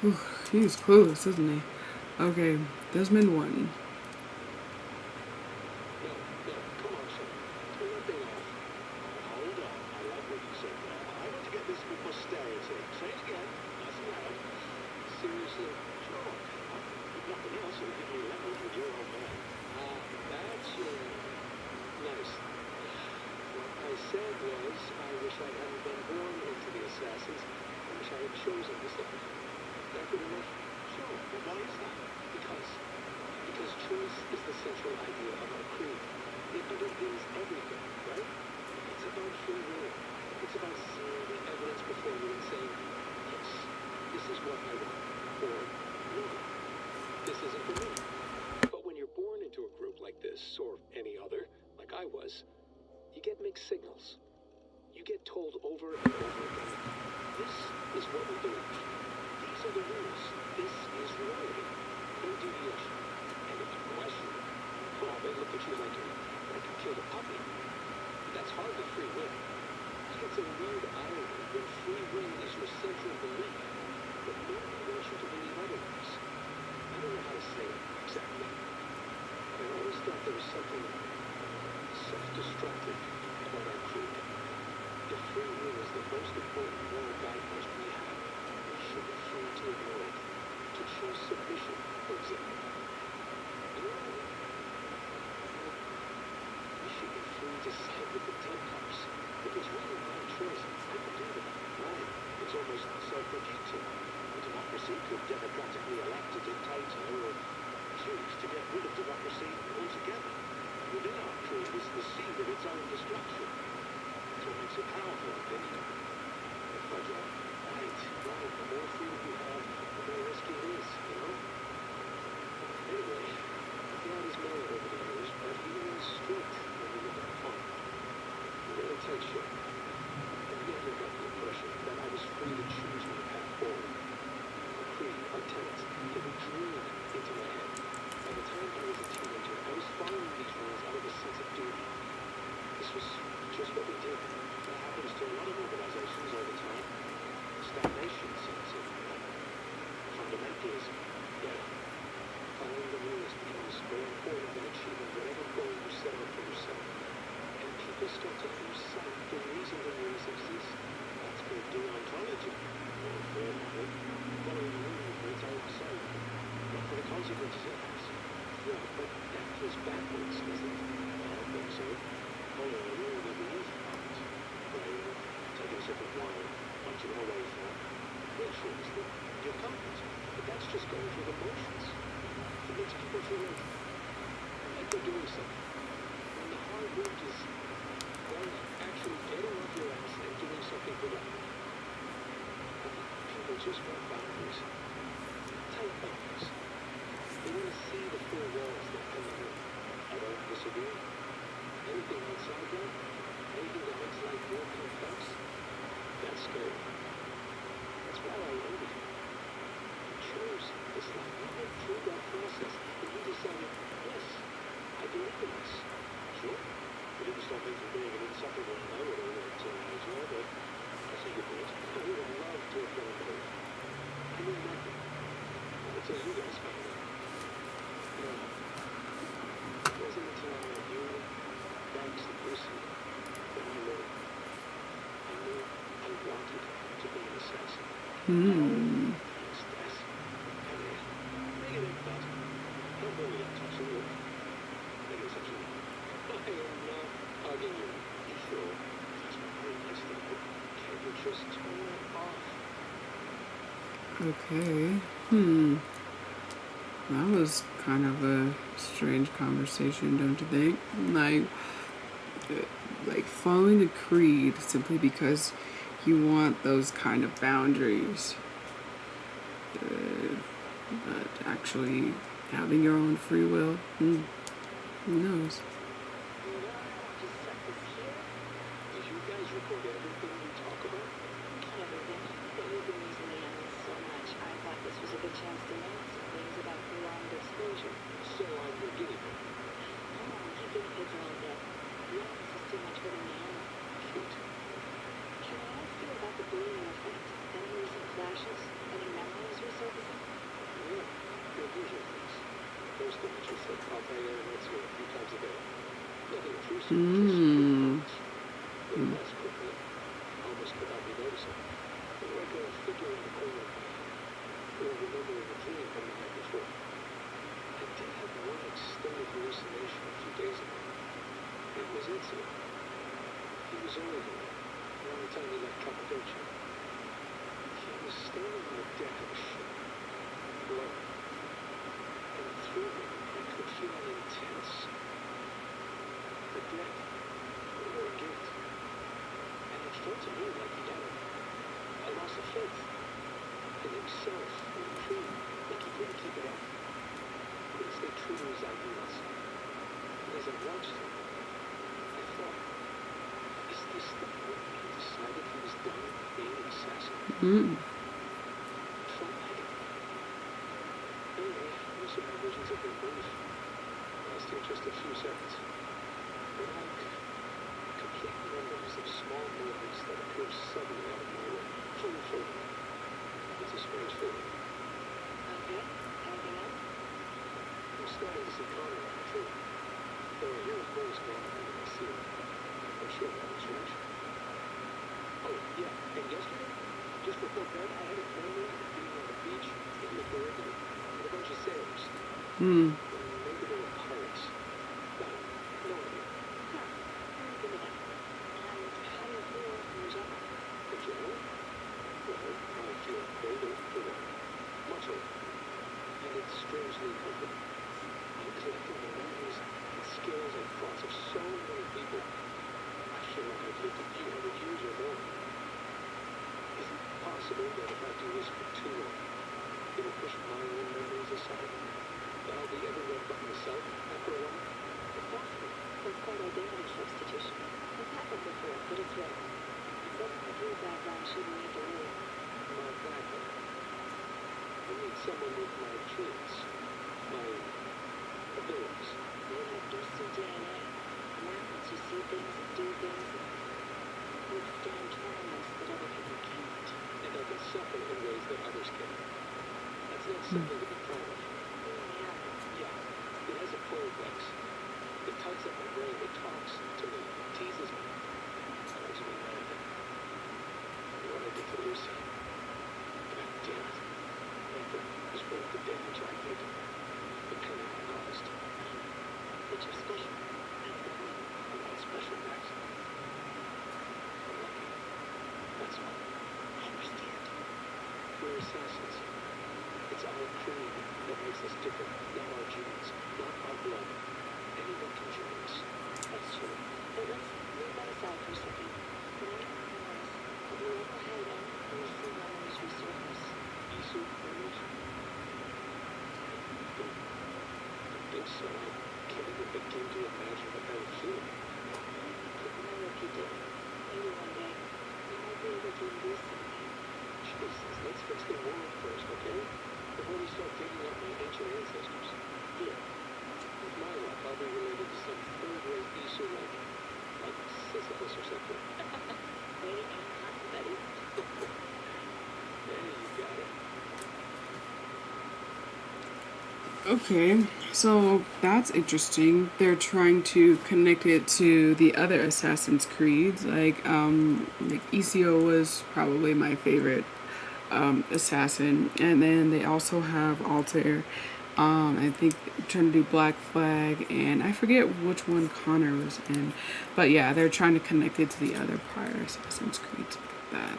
Ooh, he's close, isn't he? Okay, Desmond 1. No, come on, son. Turn that thing off. Hold on. I like what you said there. I want to get this for posterity. Say it again. Nice and loud. Seriously? Sure. If nothing else, it'll give you levels with your old man. That's nice. What I said was, I wish I hadn't been born into the assassins. I wish I had chosen this life. That good enough? Sure. But why is that? Because choice is the central idea of our creed. It underpins everything, right? It's about free will. It's about seeing the evidence before you and saying, yes, this is what I want. Or, no, this isn't for me. But when you're born into a group like this, or any other, like I was, you get mixed signals. You get told over and over again, this is what we believe. These are the rules. This is reality. No deviation. And if you question it, well, they look at you like you killed a puppy. That's hardly free will. It's a weird irony when free will is your central belief, but nobody wants you to believe otherwise. I don't know how to say it exactly. I always thought there was something self-destructive about our creed. If free will is the most important moral guidepost we have, we should be free to ignore it. To choose submission, for example. You know what I mean? We should be free to side with the Templars. If it's really my choice, I could do that. Right. It's almost self-defeating. A democracy could democratically elect a dictator or choose to get rid of democracy altogether. Within our creed is the seed of its own destruction. That's what makes it powerful, I think. Fragile. Right. The more freedom you have, the more risky it is, you know? Anyway, I've had his merit over the years, but he was strict when we look at the farm. It really takes you. I never got the impression that I was free to choose my path forward. Our creed, our tenets, they were drilled into my head. By the time I was a teenager, I was following these rules out of a sense of duty. This was just what we did. That happens to a lot of organizations all the time. Stagnation sets in. Fundamentalism. Yeah. Following the rules becomes more important than achieving whatever goal you set out for yourself. And people start to lose sight of the reason the rules exist. That's called deontology. Or for a model, following the rule for its own sake. Not for the consequences it has. Yeah, but that feels backwards, doesn't it? I don't think so. Following a rule never is right. Praying, taking a sip of wine, punching away from it. Rituals that give comfort. But that's just going through the motions. It makes people feel like they're doing something. When the hard work is, well, actually getting off your ass and doing something productive. People just want boundaries. Tight boundaries. They want to see the four walls that come in. I don't disagree. Anything outside that, anything that makes life more complex, that's scary. That's why I envy you. You chose this life. You went through that process, and you decided, yes, I believe in this. Sure, it didn't stop me from being an insufferable know-it-all at teenager, but I Hmm. Okay. Hmm. That was kind of a strange conversation, don't you think? Like following the creed simply because you want those kind of boundaries, but actually having your own free will. Who knows? Did you guys record everything we talk about? Not everything, but we've been using the animals so much, I thought this was a good chance to learn some things about prolonged exposure. So I'm your guinea pig. Come on, keep guinea pigs are all dead. The office is too much for them to handle. Cute. Can I ask you about the ballooning effect? Any recent flashes? Any memories resurfacing? Yeah, your usual things. First dimension said Altair hits you a few times a day. Nothing intrusive, just quick thoughts. Little less quickly, almost without me noticing. Like a figure in the corner of my eye, or remembering a dream from the night before. I did have one extended hallucination a few days ago. It was Ezio. He was only here around the time he left Cappadocia. He was standing on the deck of a ship, alone. And through him, I could feel an intense regret or guilt. And it felt to me like he had a loss of faith in himself and the crew, like he couldn't keep it up. Couldn't stay true to his ideals. And as I watched him, I thought, is this the point he decided he was done being an assassin? Hmm. It felt like it. Anyway, most of my visions have been brief, lasting just a few seconds. But like complete memories of small moments that appear suddenly out of nowhere, fully floating. It's a strange feeling. Okay, anything else? I'm starting to see Connor on the tree. Though I hear his voice going on in my ceiling. I'm sure that was strange. Oh, yeah, and yesterday, just before bed, I had a memory of being on the beach in the Caribbean with a bunch of sailors. Hmm. Maybe they were pirates. No idea. Huh, I'm good with that. And how do you feel in general? In general, well, I feel older for one. Much older. And it's strangely comforting. I'm collecting the memories and skills and thoughts of so many people. I feel like I've lived a few hundred years or more. Is it possible that if I do this for too long, it'll push my own memories aside? That I'll be everyone but myself after a while? It's possible. It's called identity substitution. It's happened before, but it's rare. It doesn't mean your background shouldn't need to worry. My background. I need someone with my genes, my abilities. You have DC DNA, and that lets you see things and do things and withstand traumas that other people can't. And I can suffer in ways that others can't. That's not something to be proud of. It only happens. Yeah, it has a polarplex. It tugs at my brain, it talks to me, teases me, drives me mad. What I did to Lucy. God damn it. Nathan was worth the damage I did. The pain I caused. But you're special. That's the point. I'm not special, Max. I'm lucky. That's all. I understand. We're assassins. It's our creed that makes us different, not our genes, not our blood. Anyone can join us. That's true. But let's leave that aside for a second. When I have Hermes, have you ever had any Isu memories resurface? Isu memories? I think so. I can't even begin to imagine what that would feel like. Couldn't know if you did. Maybe one day, you might be able to induce something. Jesus, let's fix the world first, okay? Before we start digging up my ancient ancestors. Deal. With my luck, I'll be related to some third-rate Isu like Sisyphus or something. Way to aim high, buddy. Hey, you got it. Okay, so that's interesting. They're trying to connect it to the other Assassin's Creeds. Like ECO was probably my favorite assassin. And then they also have Altair. I think trying to do Black Flag, and I forget which one Connor was in, but yeah, they're trying to connect it to the other prior Assassin's Creed. That.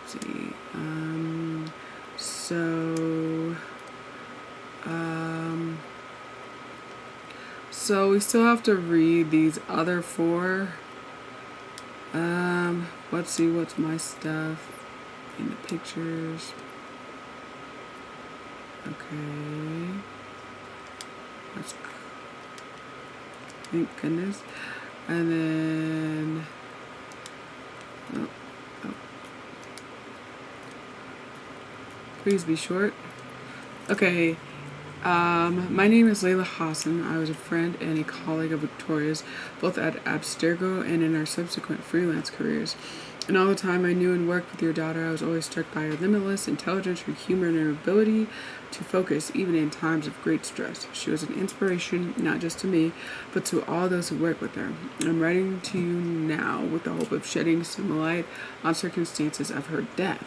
Let's see. So we still have to read these other four. Let's see what's my stuff in the pictures. Okay. That's, thank goodness. And then please be short. Okay. My name is Layla Hassan. I was a friend and a colleague of Victoria's, both at Abstergo and in our subsequent freelance careers. And all the time I knew and worked with your daughter, I was always struck by her limitless intelligence, her humor, and her ability to focus even in times of great stress. She was an inspiration, not just to me, but to all those who work with her. I'm writing to you now with the hope of shedding some light on circumstances of her death.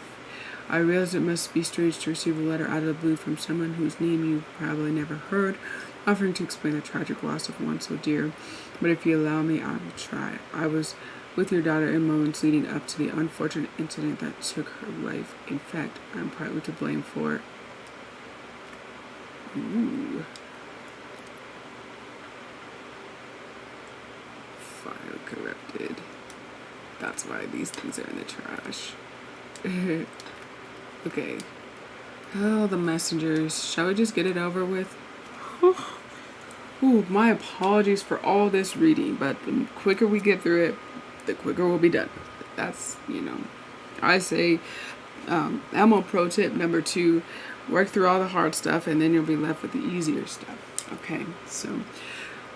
I realize it must be strange to receive a letter out of the blue from someone whose name you probably never heard, offering to explain the tragic loss of one so dear. But if you allow me, I will try. I was with your daughter in moments leading up to the unfortunate incident that took her life. In fact, I'm partly to blame for it. Ooh. File corrupted. That's why these things are in the trash. Okay. Oh, the messengers. Shall we just get it over with? Ooh, my apologies for all this reading, but the quicker we get through it, the quicker we'll be done. That's, I say, Elmo pro tip number 2, work through all the hard stuff and then you'll be left with the easier stuff. Okay, so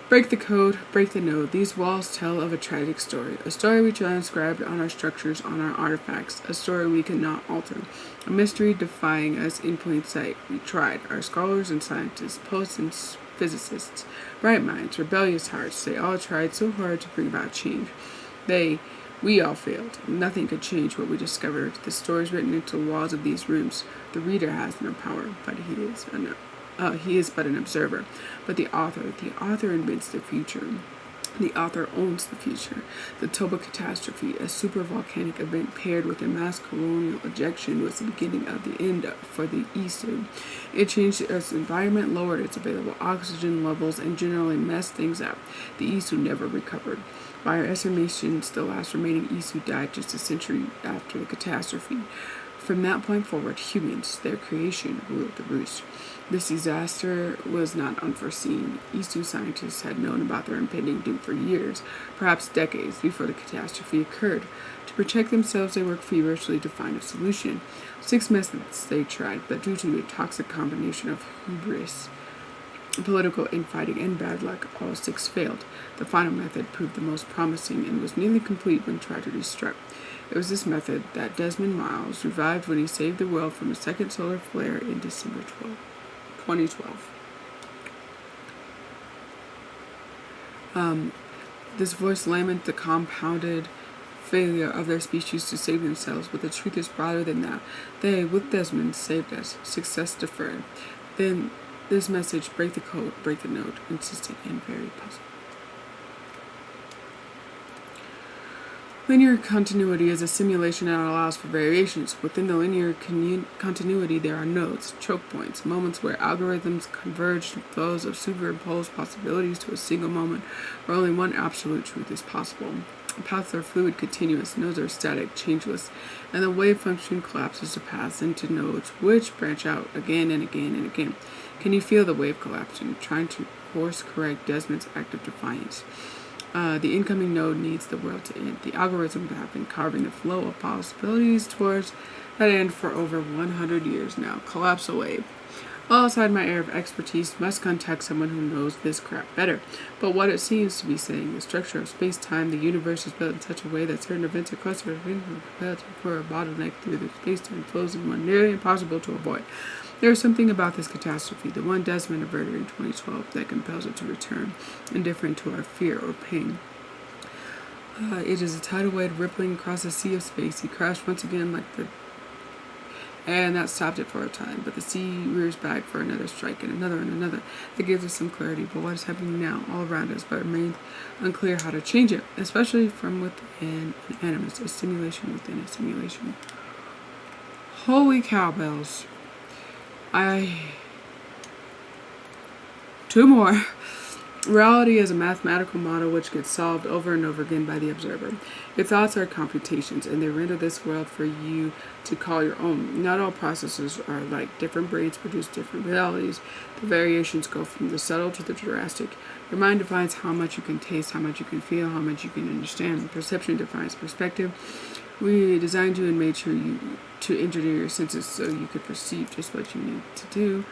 break the code, break the node. These walls tell of a tragic story. A story we transcribed on our structures, on our artifacts. A story we cannot alter. A mystery defying us in plain sight. We tried. Our scholars and scientists, poets and physicists, bright minds, rebellious hearts, they all tried so hard to bring about change. We all failed. Nothing could change what we discovered. The stories written into the walls of these rooms. The reader has no power, but he is but an observer. But the author invents the future. The author owns the future. The Toba catastrophe, a supervolcanic event paired with a mass colonial ejection, was the beginning of the end for the Isu. It changed its environment, lowered its available oxygen levels, and generally messed things up. The Isu never recovered. By our estimations, the last remaining Isu died just a century after the catastrophe. From that point forward, humans, their creation, ruled the roost. This disaster was not unforeseen. Isu scientists had known about their impending doom for years, perhaps decades, before the catastrophe occurred. To protect themselves, they worked feverishly to find a solution. 6 methods they tried, but due to a toxic combination of hubris, political infighting, and bad luck, all 6 failed. The final method proved the most promising and was nearly complete when tragedy struck. It was this method that Desmond Miles revived when he saved the world from a second solar flare in December 2012. This voice lamented the compounded failure of their species to save themselves, but the truth is broader than that. They, with Desmond, saved us. Success deferred. Then this message, break the code, break the node, insistent and very puzzled. Linear continuity is a simulation that allows for variations. Within the linear continuity, there are nodes, choke points, moments where algorithms converge to flows of superimposed possibilities to a single moment where only one absolute truth is possible. Paths are fluid, continuous, nodes are static, changeless, and the wave function collapses the paths into nodes, which branch out again and again and again. Can you feel the wave collapsing, trying to course correct Desmond's act of defiance? The incoming node needs the world to end. The algorithms have been carving the flow of possibilities towards that end for over 100 years now. Collapse away. All outside my area of expertise must contact someone who knows this crap better. But what it seems to be saying, the structure of space-time, the universe is built in such a way that certain events are clustered of events are propelled to occur a bottleneck through the space-time flows in one nearly impossible to avoid. There is something about this catastrophe, the one Desmond averted in 2012, that compels it to return, indifferent to our fear or pain. It is a tidal wave rippling across a sea of space. He crashed once again And that stopped it for a time, but the sea rears back for another strike and another and another. That gives us some clarity, but what is happening now all around us, but remains unclear how to change it, especially from within an animus, a simulation within a simulation. Holy cowbells. Two more. Reality is a mathematical model which gets solved over and over again by the observer. Your thoughts are computations, and they render this world for you to call your own. Not all processes are alike. Different brains produce different realities. The variations go from the subtle to the drastic. Your mind defines how much you can taste, how much you can feel, how much you can understand. Perception defines perspective. We designed you and made sure you to engineer your senses so you could perceive just what you need to do.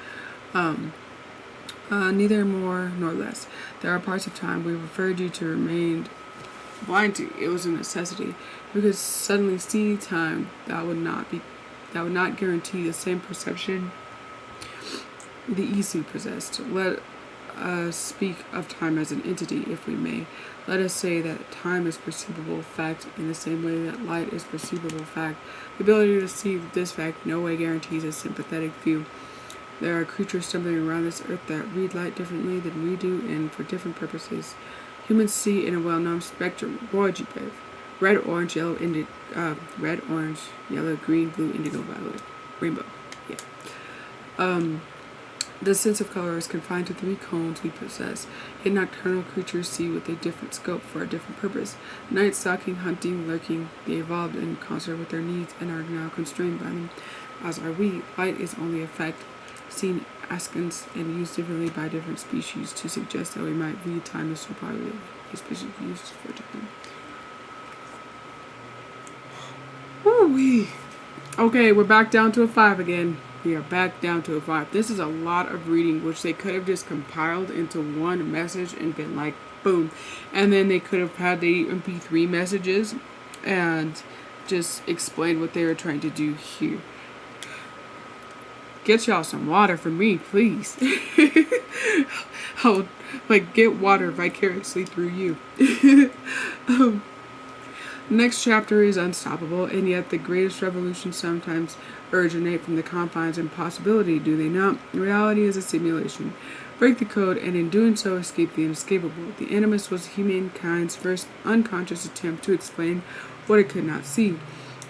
Neither more nor less. There are parts of time we referred you to remain blind to. It was a necessity. You could suddenly see time that would not guarantee the same perception the Isu possessed. Let us speak of time as an entity, if we may. Let us say that time is perceivable fact in the same way that light is perceivable fact. The ability to see this fact no way guarantees a sympathetic view. There are creatures stumbling around this earth that read light differently than we do and for different purposes. Humans see in a well-known spectrum. What would you pick? Red, orange, yellow, red, orange, yellow, green, blue, indigo, violet, rainbow. Yeah. The sense of color is confined to 3 cones we possess. Yet nocturnal creatures see with a different scope for a different purpose. Night stalking, hunting, lurking, they evolved in concert with their needs and are now constrained by them, as are we. Light is only a fact seen askance and used differently by different species to suggest that we might read time as so probably a species used for time. Woo-wee. Okay, we're back down to a 5 again. We are back down to a 5. This is a lot of reading, which they could have just compiled into one message and been like, boom. And then they could have had the MP3 messages and just explained what they were trying to do here. Get y'all some water for me, please. I'll get water vicariously through you. Next chapter is unstoppable, and yet the greatest revolutions sometimes originate from the confines of impossibility, do they not? Reality is a simulation. Break the code, and in doing so, escape the inescapable. The Animus was humankind's first unconscious attempt to explain what it could not see.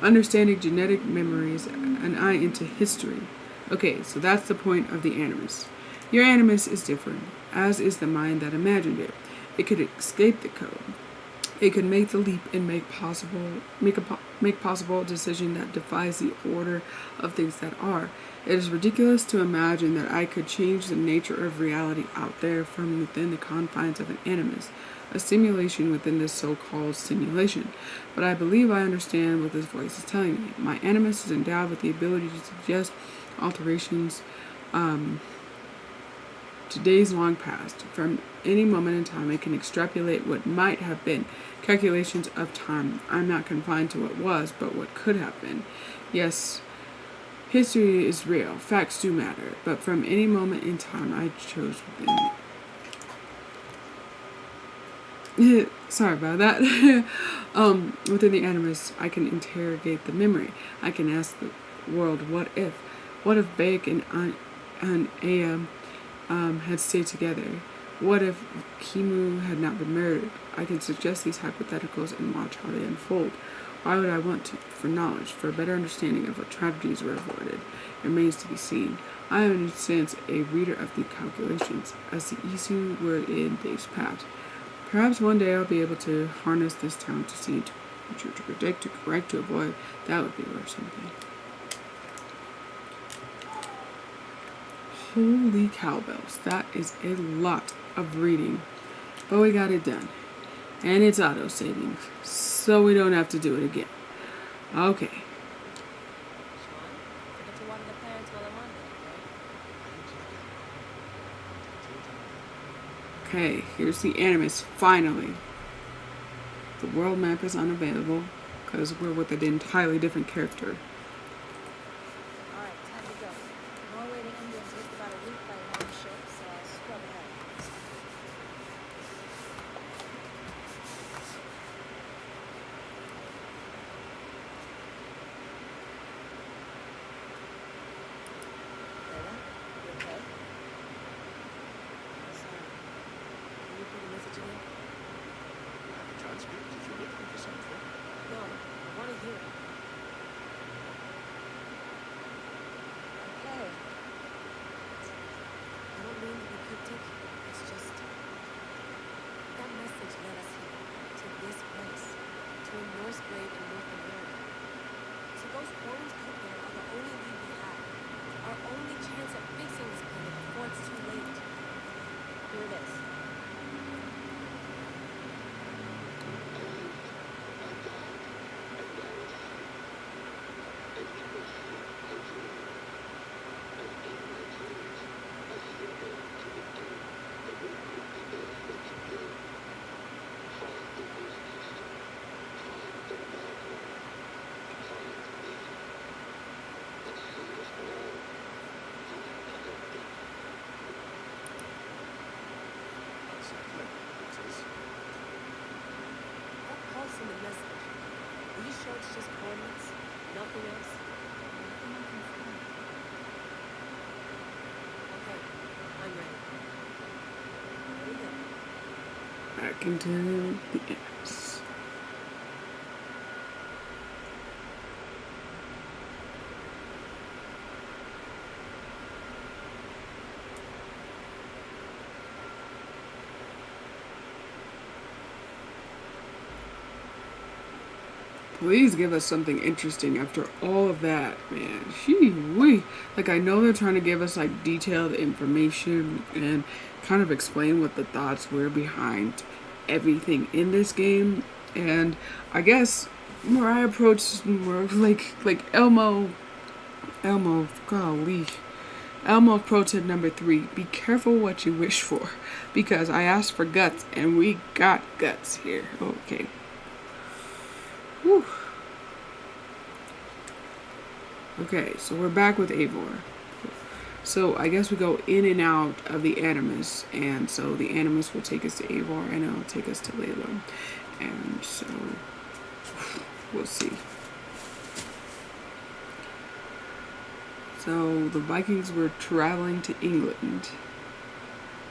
Understanding genetic memories, an eye into history. Okay, so that's the point of the Animus. Your Animus is different, as is the mind that imagined it. It could escape the code. It could make the leap and make possible a decision that defies the order of things that are. It is ridiculous to imagine that I could change the nature of reality out there from within the confines of an Animus, a simulation within this so-called simulation. But I believe I understand what this voice is telling me. My Animus is endowed with the ability to suggest alterations to days long past. From any moment in time, it can extrapolate what might have been. Calculations of time. I'm not confined to what was, but what could have been. Yes, history is real. Facts do matter. But from any moment in time, I chose within it. Sorry about that. Within the Animus, I can interrogate the memory. I can ask the world, what if? What if Baek and Aya had stayed together? What if Kimu had not been murdered? I can suggest these hypotheticals and watch how they unfold. Why would I want to? For knowledge, for a better understanding of what tragedies were avoided. It remains to be seen. I am in a sense a reader of the calculations, as the Isu were in days past. Perhaps one day I'll be able to harness this town to see, to predict, to correct, to avoid. That would be worth something. Holy cowbells, that is a lot of reading, but we got it done, and it's auto-saving, so we don't have to do it again. Okay. Sean, forget to water the plants while I'm on them, Okay, here's the Animus, finally. The world map is unavailable, because we're with an entirely different character. Alright, time to go. Norway to India takes about a week by long ship, so I'll scrub ahead. back into the Hermes. Please give us something interesting after all of that, man. Shee-wee. Like, I know they're trying to give us, like, detailed information and kind of explain what the thoughts were behind everything in this game. And I guess where I approached more like Elmo, golly. Elmo pro tip number 3, be careful what you wish for. Because I asked for guts and we got guts here. Okay. Whew. Okay, so we're back with Eivor. So I guess we go in and out of the Animus, and so the Animus will take us to Eivor, and it'll take us to Layla. And so we'll see. So the Vikings were traveling to England,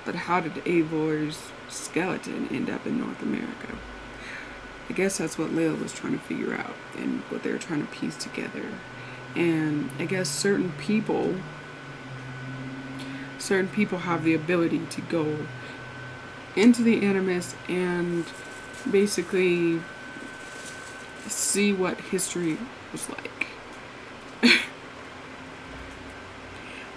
but how did Eivor's skeleton end up in North America? I guess that's what Layla was trying to figure out and what they were trying to piece together. And I guess certain people have the ability to go into the Animus and basically see what history was like.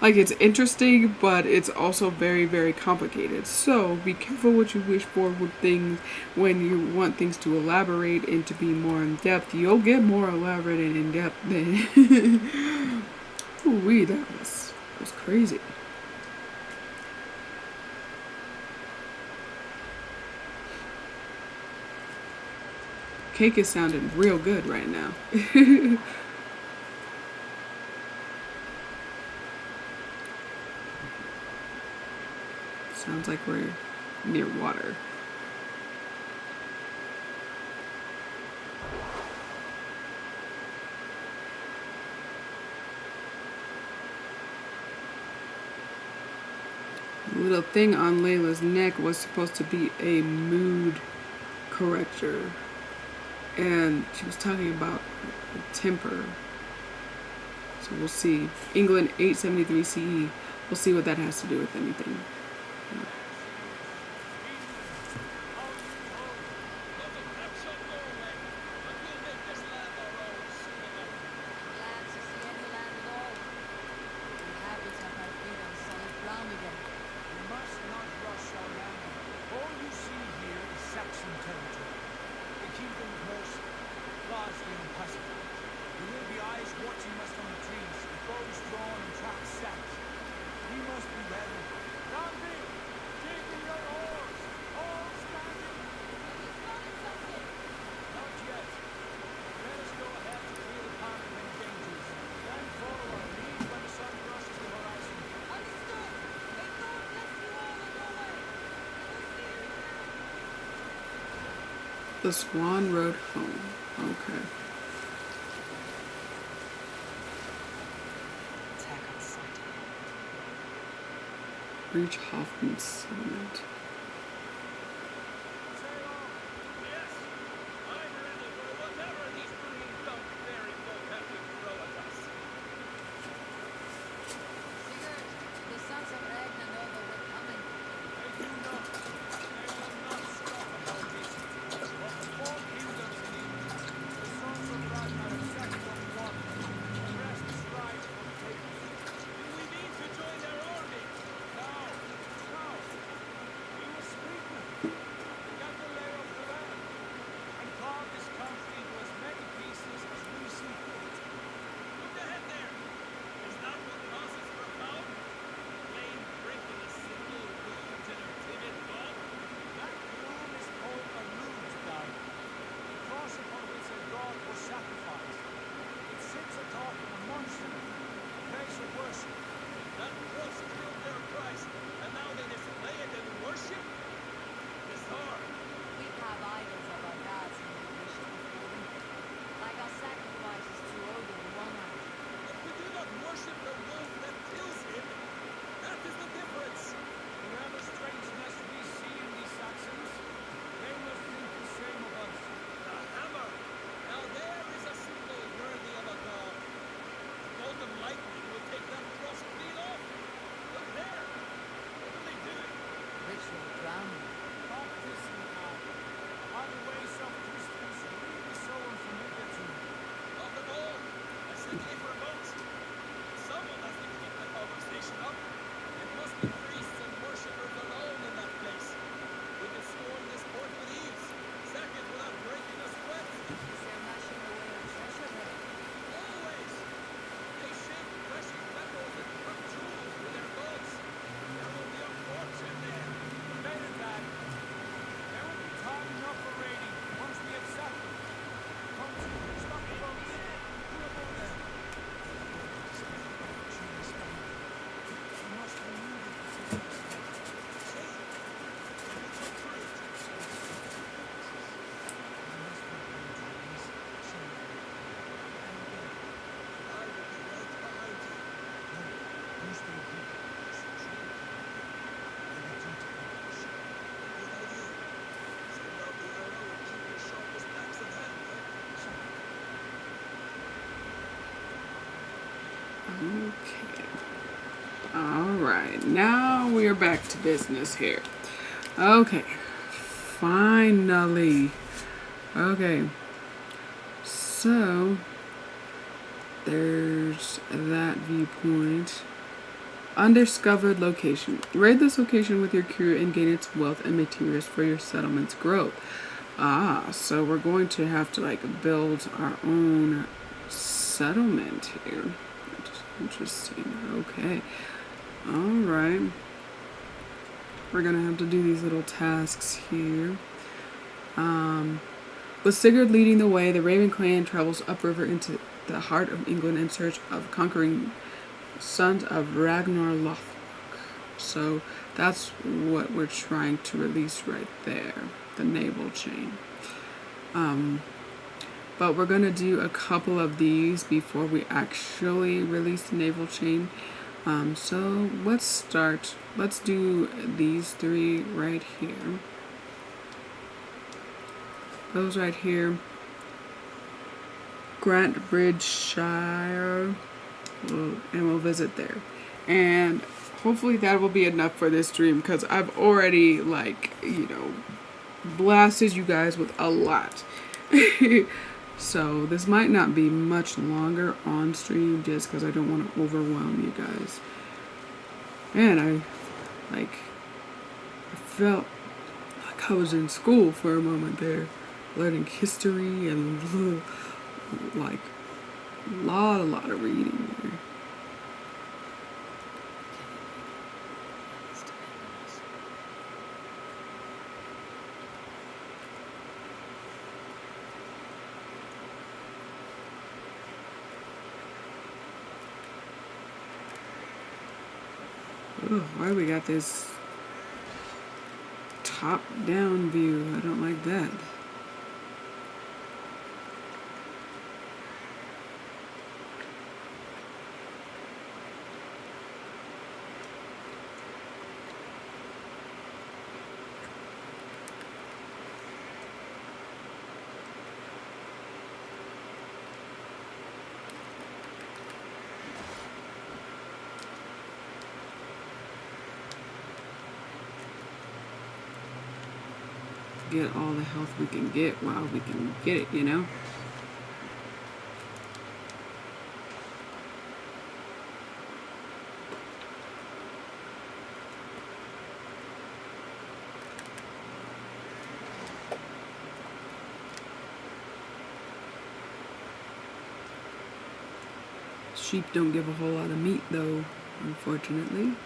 Like, it's interesting, but it's also very, very complicated. So be careful what you wish for with things. When you want things to elaborate and to be more in depth, you'll get more elaborate and in depth than ooh-wee, that was crazy. Cake is sounding real good right now. Sounds like we're near water. The little thing on Layla's neck was supposed to be a mood corrector. And she was talking about temper. So we'll see. England 873 CE. We'll see what that has to do with anything. The Swan Road home. Okay. Attack on sight. Reach Hoffman's settlement. used to repeat this in trouble. Maybe due to Hermes. Good idea. Send out the arrow and keep your sharpest axe at hand, Okay. Alright, now we are back to business here. Okay. Finally. Okay. So, there's that viewpoint. Undiscovered location. Raid this location with your crew and gain its wealth and materials for your settlement's growth. So we're going to have to like build our own settlement here. Interesting. Okay. Alright. We're gonna have to do these little tasks here. With Sigurd leading the way, the Raven clan travels upriver into the heart of England in search of conquering sons of Ragnar Lothbrok. So that's what we're trying to release right there, the naval chain. But we're gonna do a couple of these before we actually release the naval chain. So let's start. Let's do these three right here. Those right here. Grantbridgeshire. And we'll visit there. And hopefully that will be enough for this stream because I've already, like, you know, blasted you guys with a lot. So this might not be much longer on stream just because I don't want to overwhelm you guys. And I felt like I was in school for a moment there, learning history and like a lot of reading there. Oh, why we got this top-down view? I don't like that. Get all the health we can get while we can get it, you know? Sheep don't give a whole lot of meat though, unfortunately.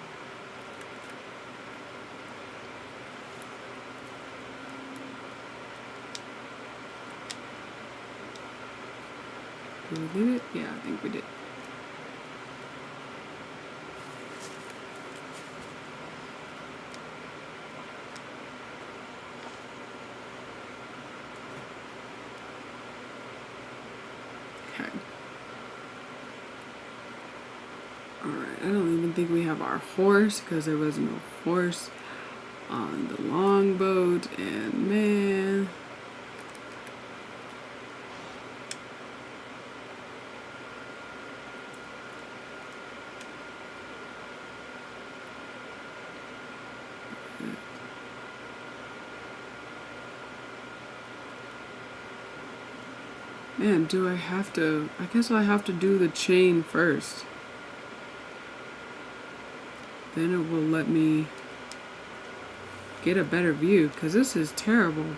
Did we do it? Yeah, I think we did. Okay. Alright, I don't even think we have our horse because there was no horse on the longboat, and man. Man, do I have to... I guess I have to do the chain first. Then it will let me get a better view, because this is terrible.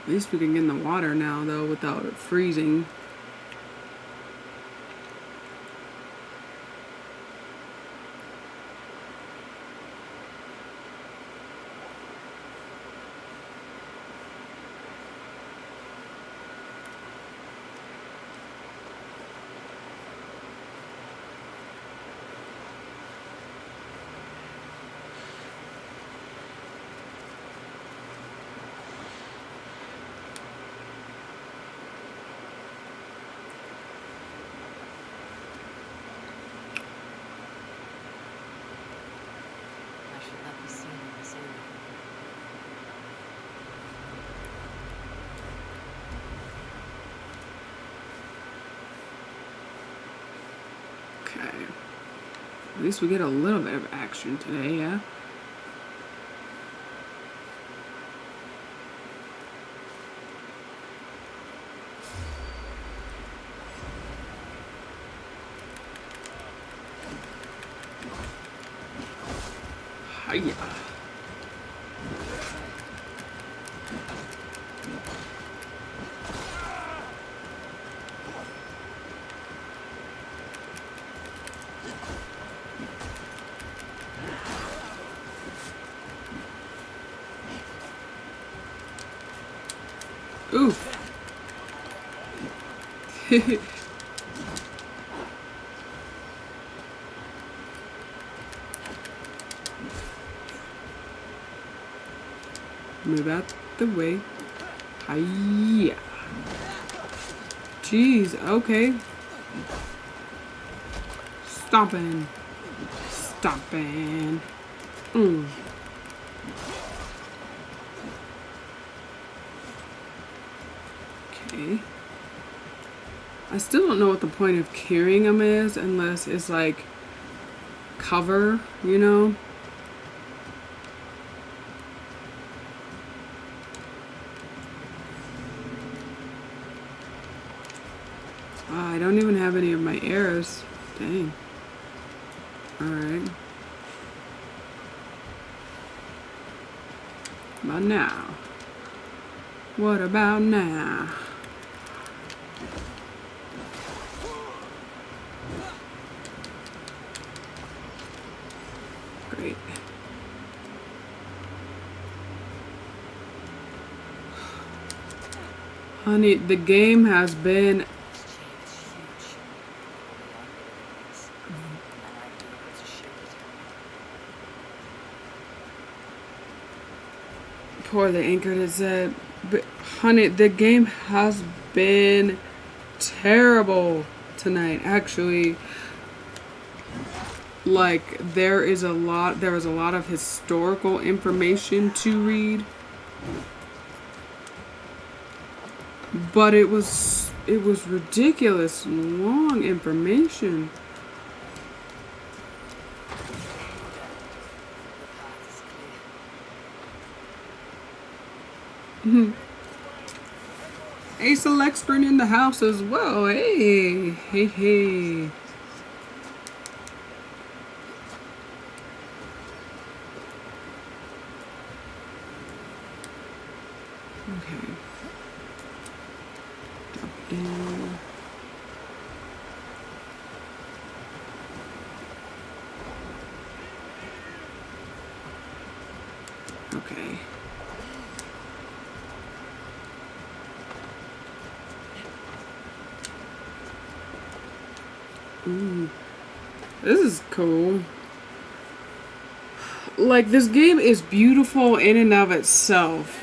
At least we can get in the water now, though, without it freezing. At least we get a little bit of action today, yeah? Hiya. Ooh. Move out the way. Hiya. Jeez, okay. Stomping. Stomping. Okay. I still don't know what the point of carrying them is unless it's like cover, you know? I don't even have any of my arrows. Dang. Alright. About now? What about now? Great. Honey, the game has been poorly anchored, it said. But honey, the game has been terrible tonight. Actually, like there was a lot of historical information to read, but it was ridiculous long information. Ace Alexstrin in the house as well. Hey, hey, hey. Okay. Drop down. Okay. Ooh, this is cool. Like, this game is beautiful in and of itself.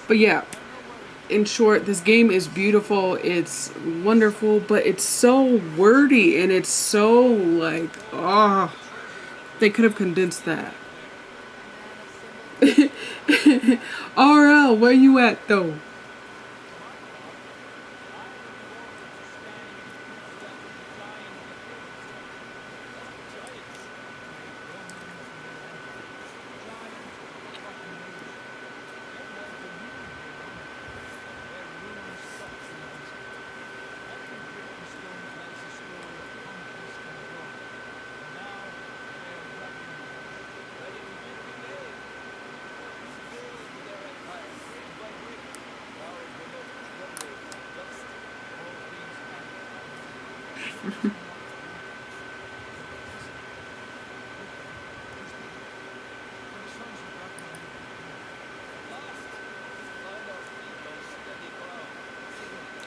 But yeah, in short, this game is beautiful, it's wonderful, but it's so wordy and it's so like, they could have condensed that. RL, where you at though?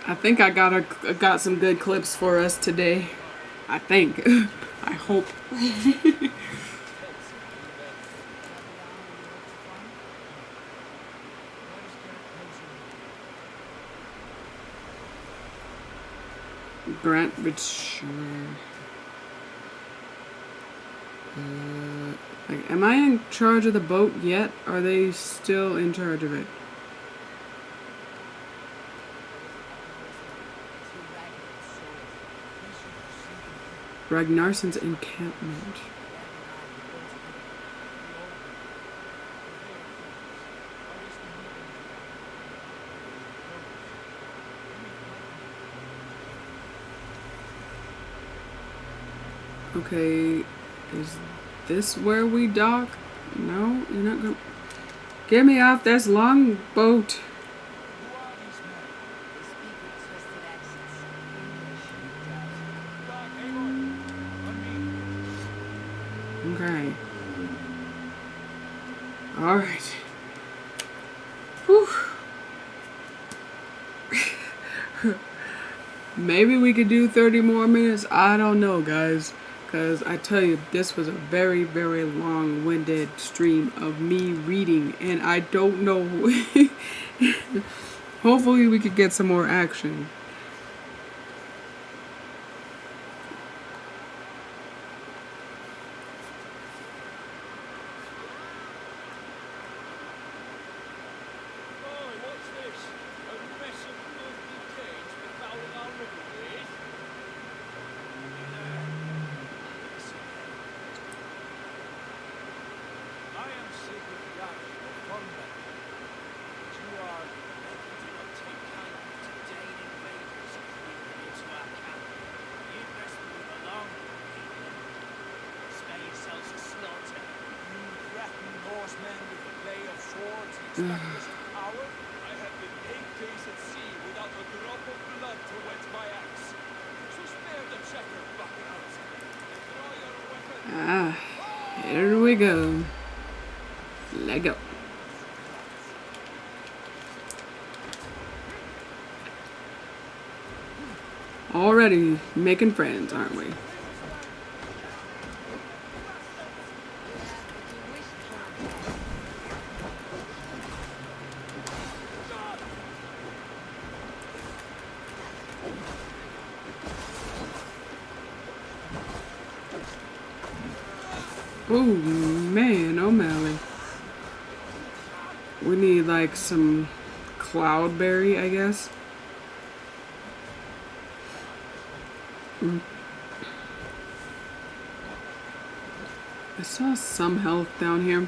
I think I got some good clips for us today. I think. I hope. Grant Richard. Like, am I in charge of the boat yet? Are they still in charge of it? Ragnarsson's encampment. Okay, is this where we dock? No, you're not gonna... Get me off this long boat. Okay. Alright. Whew. Maybe we could do 30 more minutes. I don't know, guys. Because I tell you, this was a very, very long-winded stream of me reading. And I don't know. Hopefully we could get some more action. Boy, what's this? A mess of filthy cage befouling our riverways? I am sick of gash or thunder. But you are... Do not take kindly to Dane invaders creeping into our camp. You'd best move along, people. Spare yourselves a slaughter. You threaten Norsemen with the play of swords and expect us to cower? I have been 8 days at sea without a drop of blood to wet my axe. So spare the checker, buckouts, and draw your weapon. Here we go. Let go. Already making friends, aren't we? Oh man, O'Malley. We need like some cloudberry, I guess. I saw some health down here.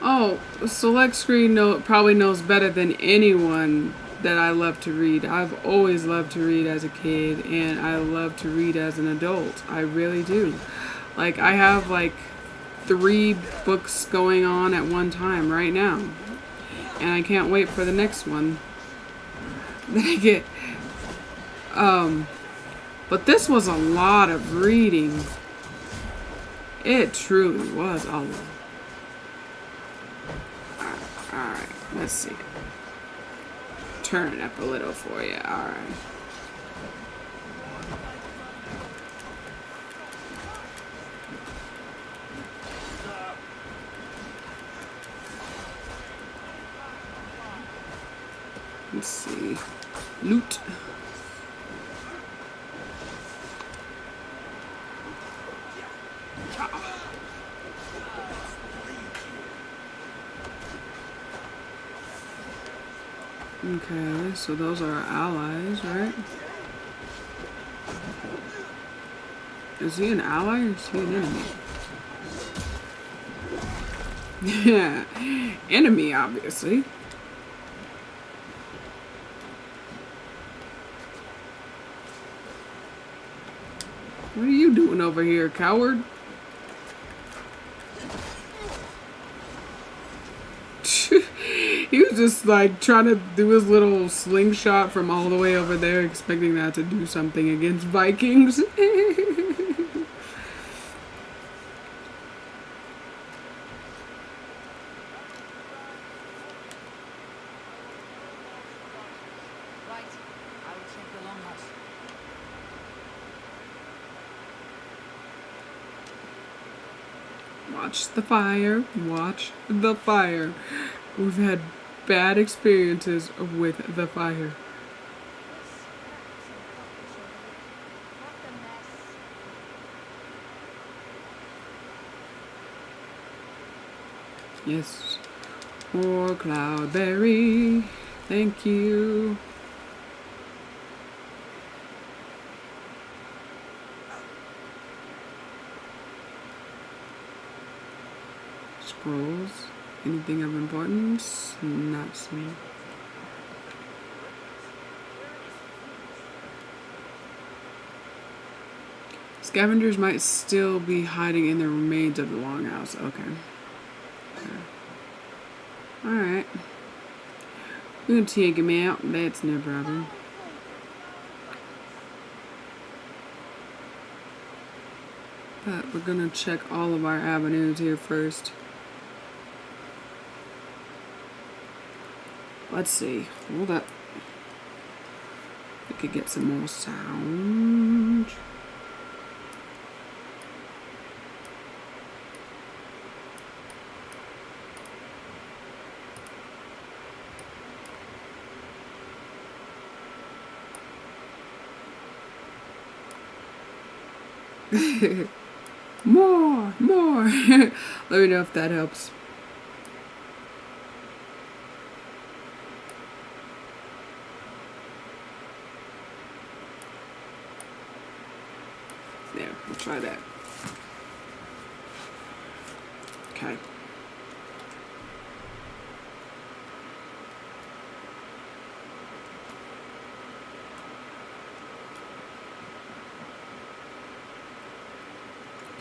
Oh, select screen probably knows better than anyone that I love to read. I've always loved to read as a kid, and I love to read as an adult. I really do. Like, I have like 3 books going on at one time right now. And I can't wait for the next one that I get. But this was a lot of reading. It truly was a lot. Alright, let's see. Turn it up a little for you. Alright. Let's see. Loot. Okay, so those are our allies, right? Is he an ally or is he an enemy? Yeah, enemy, obviously. What are you doing over here, coward? He was just like trying to do his little slingshot from all the way over there, expecting that to do something against Vikings. right. I will check the longhouse. Watch the fire. Watch the fire. We've had bad experiences with the fire. What a mess. Yes. More cloudberry. Thank you. Scrolls. Anything of importance? Not seen. Scavengers might still be hiding in the remains of the longhouse. Okay. Alright. We can take him out. That's no problem. But we're gonna check all of our avenues here first. Let's see. Hold up. We could get some more sound. More. Let me know if that helps. There, we'll try that. Okay.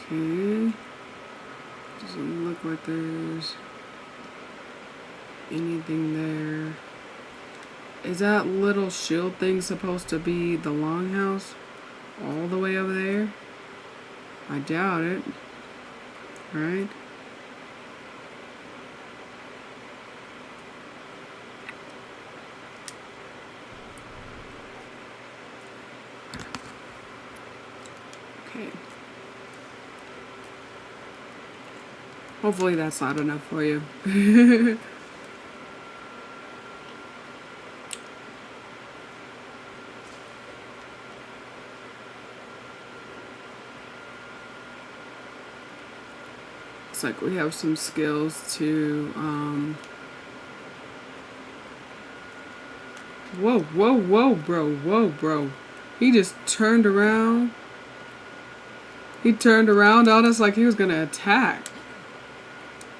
Okay. Doesn't look like there's anything there. Is that little shield thing supposed to be the longhouse? All the way over there? I doubt it. Right? Okay. Hopefully that's not enough for you. Looks like we have some skills to, Whoa, bro. He just turned around. He turned around on us like he was gonna attack.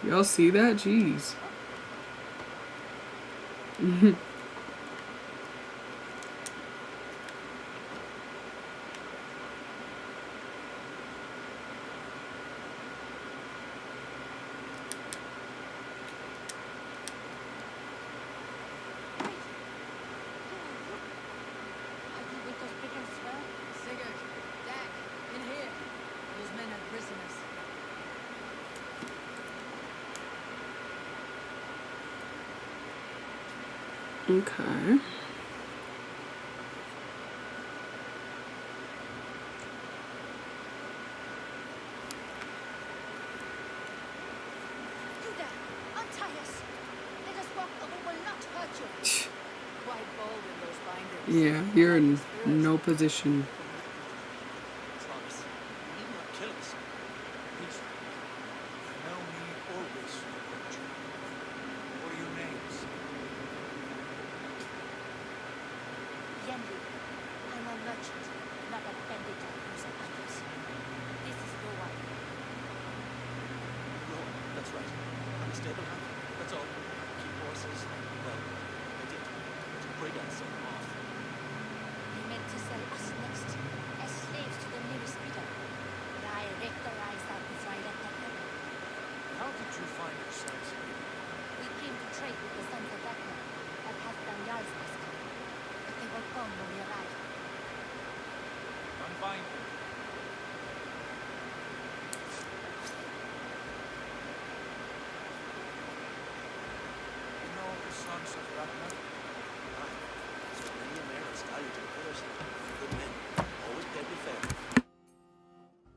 Y'all see that? Jeez. Sigurd, Dag, in here. Those men are prisoners. Okay. You there! Untie us! Let us walk or we will not hurt you. Quite bold in those bindings. Yeah, you're in no position. Promise. You need not kill us. Please. No need or wish to hurt you. What are your names? Yenli, I'm a merchant, not a bandit or user others. This is your wife. No, that's right. I'm a stable hand. That's all. Keep horses. Well, I did. To brigands sold them off. He meant to sell us next, as slaves to the nearest bidder. But I recognize that before I let that happen. How did you find yourselves here? We came to trade with the sons of Ragnar, but had done yards last time. But they were gone when we arrived. Unbind them. You know the sons of Ragnar? Aye. So many a warriors, good men, always paid me fair.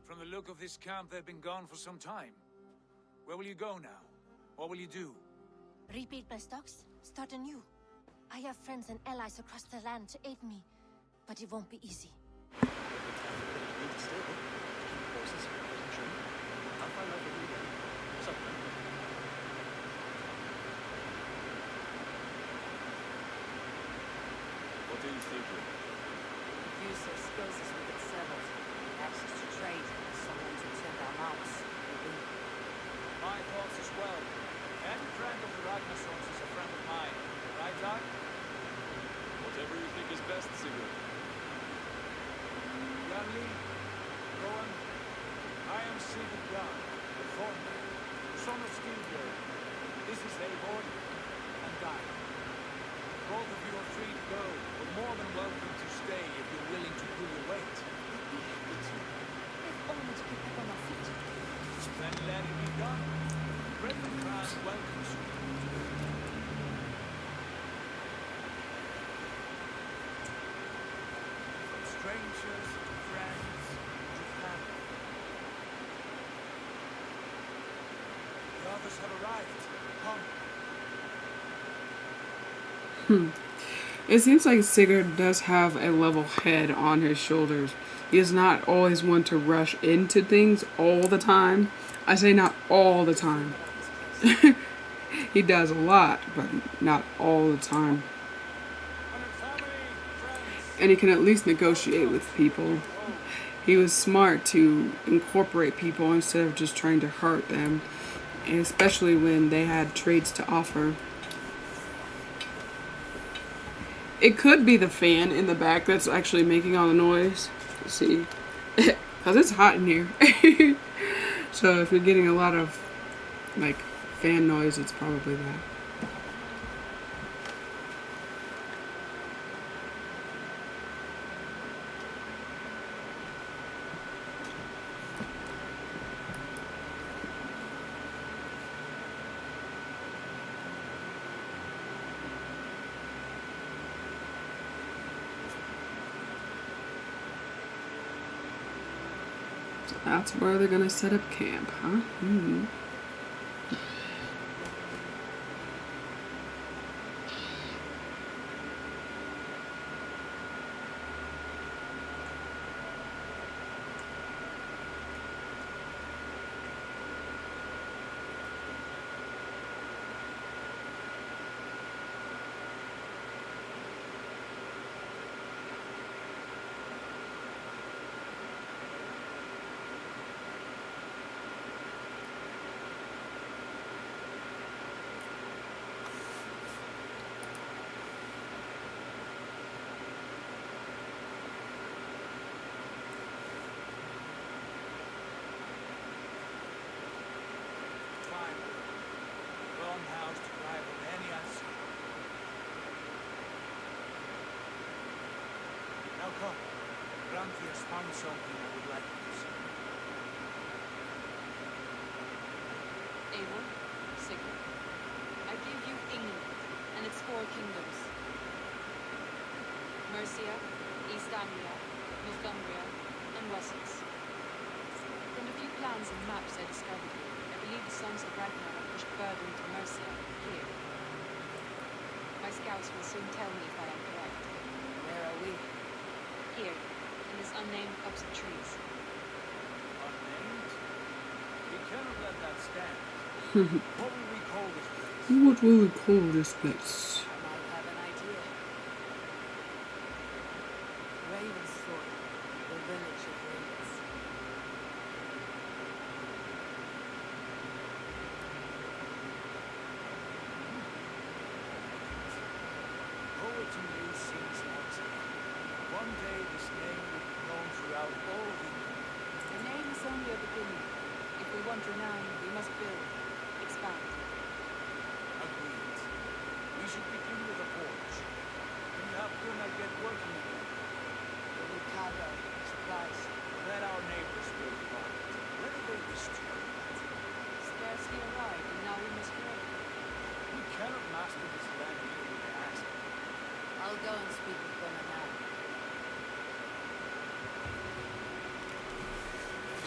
From the look of this camp, they've been gone for some time. Where will you go now? What will you do? Rebuild my stocks, start anew. I have friends and allies across the land to aid me, but it won't be easy. Need to stable, keep horses, and true. I'll find out what we get. What's up, man? What are you thinking? Use their skills as we get settled. Access to trade, someone to tend our mouths. My thoughts as well. Any friend of the Ragnarsons is a friend of mine. Right, Doc? Whatever you think is best, Sigurd. Janli, Rowan, I am Sigurd Jan, the Thornman, son of Stilbjörn. This is Eivor and Guy. Both of you are free to go, but more than welcome to stay if you're willing to pull your weight. If only to keep up on our feet. Then let it be done. Brethren welcomes you. From strangers to friends to family. The others have arrived. Come. It seems like Sigurd does have a level head on his shoulders. He is not always one to rush into things all the time. I say not all the time. He does a lot, but not all the time. And he can at least negotiate with people. He was smart to incorporate people instead of just trying to hurt them, and especially when they had trades to offer. It could be the fan in the back that's actually making all the noise. Let's see. Because it's hot in here. So if you're getting a lot of, like, fan noise, it's probably that. That's where they're gonna set up camp, huh? Mm-hmm. Now come. Granthi has found something I would like you to see. Eivor, Sigurd, I give you England and its 4 kingdoms. Mercia, East Anglia, Northumbria, and Wessex. From the few plans and maps I discovered, I believe the sons of Ragnar have pushed further into Mercia, here. My scouts will soon tell me if I am correct. Where are we? Here, in this unnamed copse of trees. Unnamed? We cannot let that stand. What will we call this place? What will we call this place? I might have an idea. Ravensthorpe, the village of ravens. Poetry you seems once. One day this name will be known throughout all of England. The name is only a beginning. If we want renown, we must build, expand. Agreed. We should begin with a forge. When you have Gunnar get working again, We need cargo, supplies. let our neighbors build part. Whether they wish to. Scarcely arrived, and now we must work. We cannot master this land here with the axe. I'll go and speak with Gunnar now.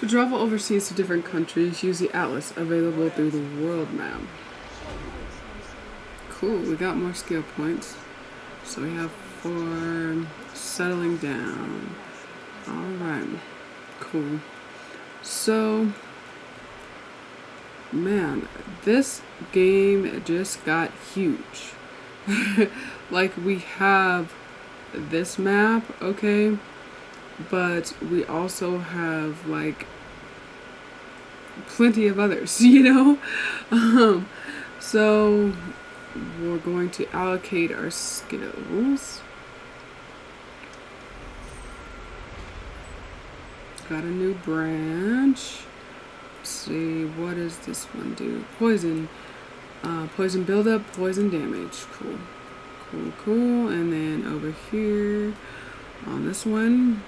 To travel overseas to different countries, use the atlas available through the world map. Cool, we got more skill points. So we have for settling down. Alright, cool. So, man, this game just got huge. Like, we have this map, okay? But we also have, like, plenty of others, you know? So we're going to allocate our skills. Got a new branch. Let's see, what does this one do? Poison. Poison buildup, poison damage. Cool. Cool. And then over here on this one,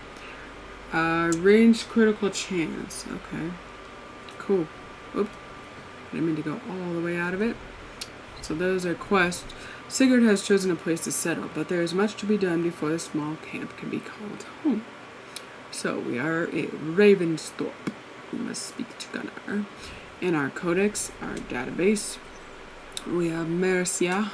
range critical chance. Okay. Cool. Oop. I didn't mean to go all the way out of it. So those are quests. Sigurd has chosen a place to settle, but there is much to be done before the small camp can be called home. So we are at Ravensthorpe. We must speak to Gunnar. In our codex, our database, we have Mercia.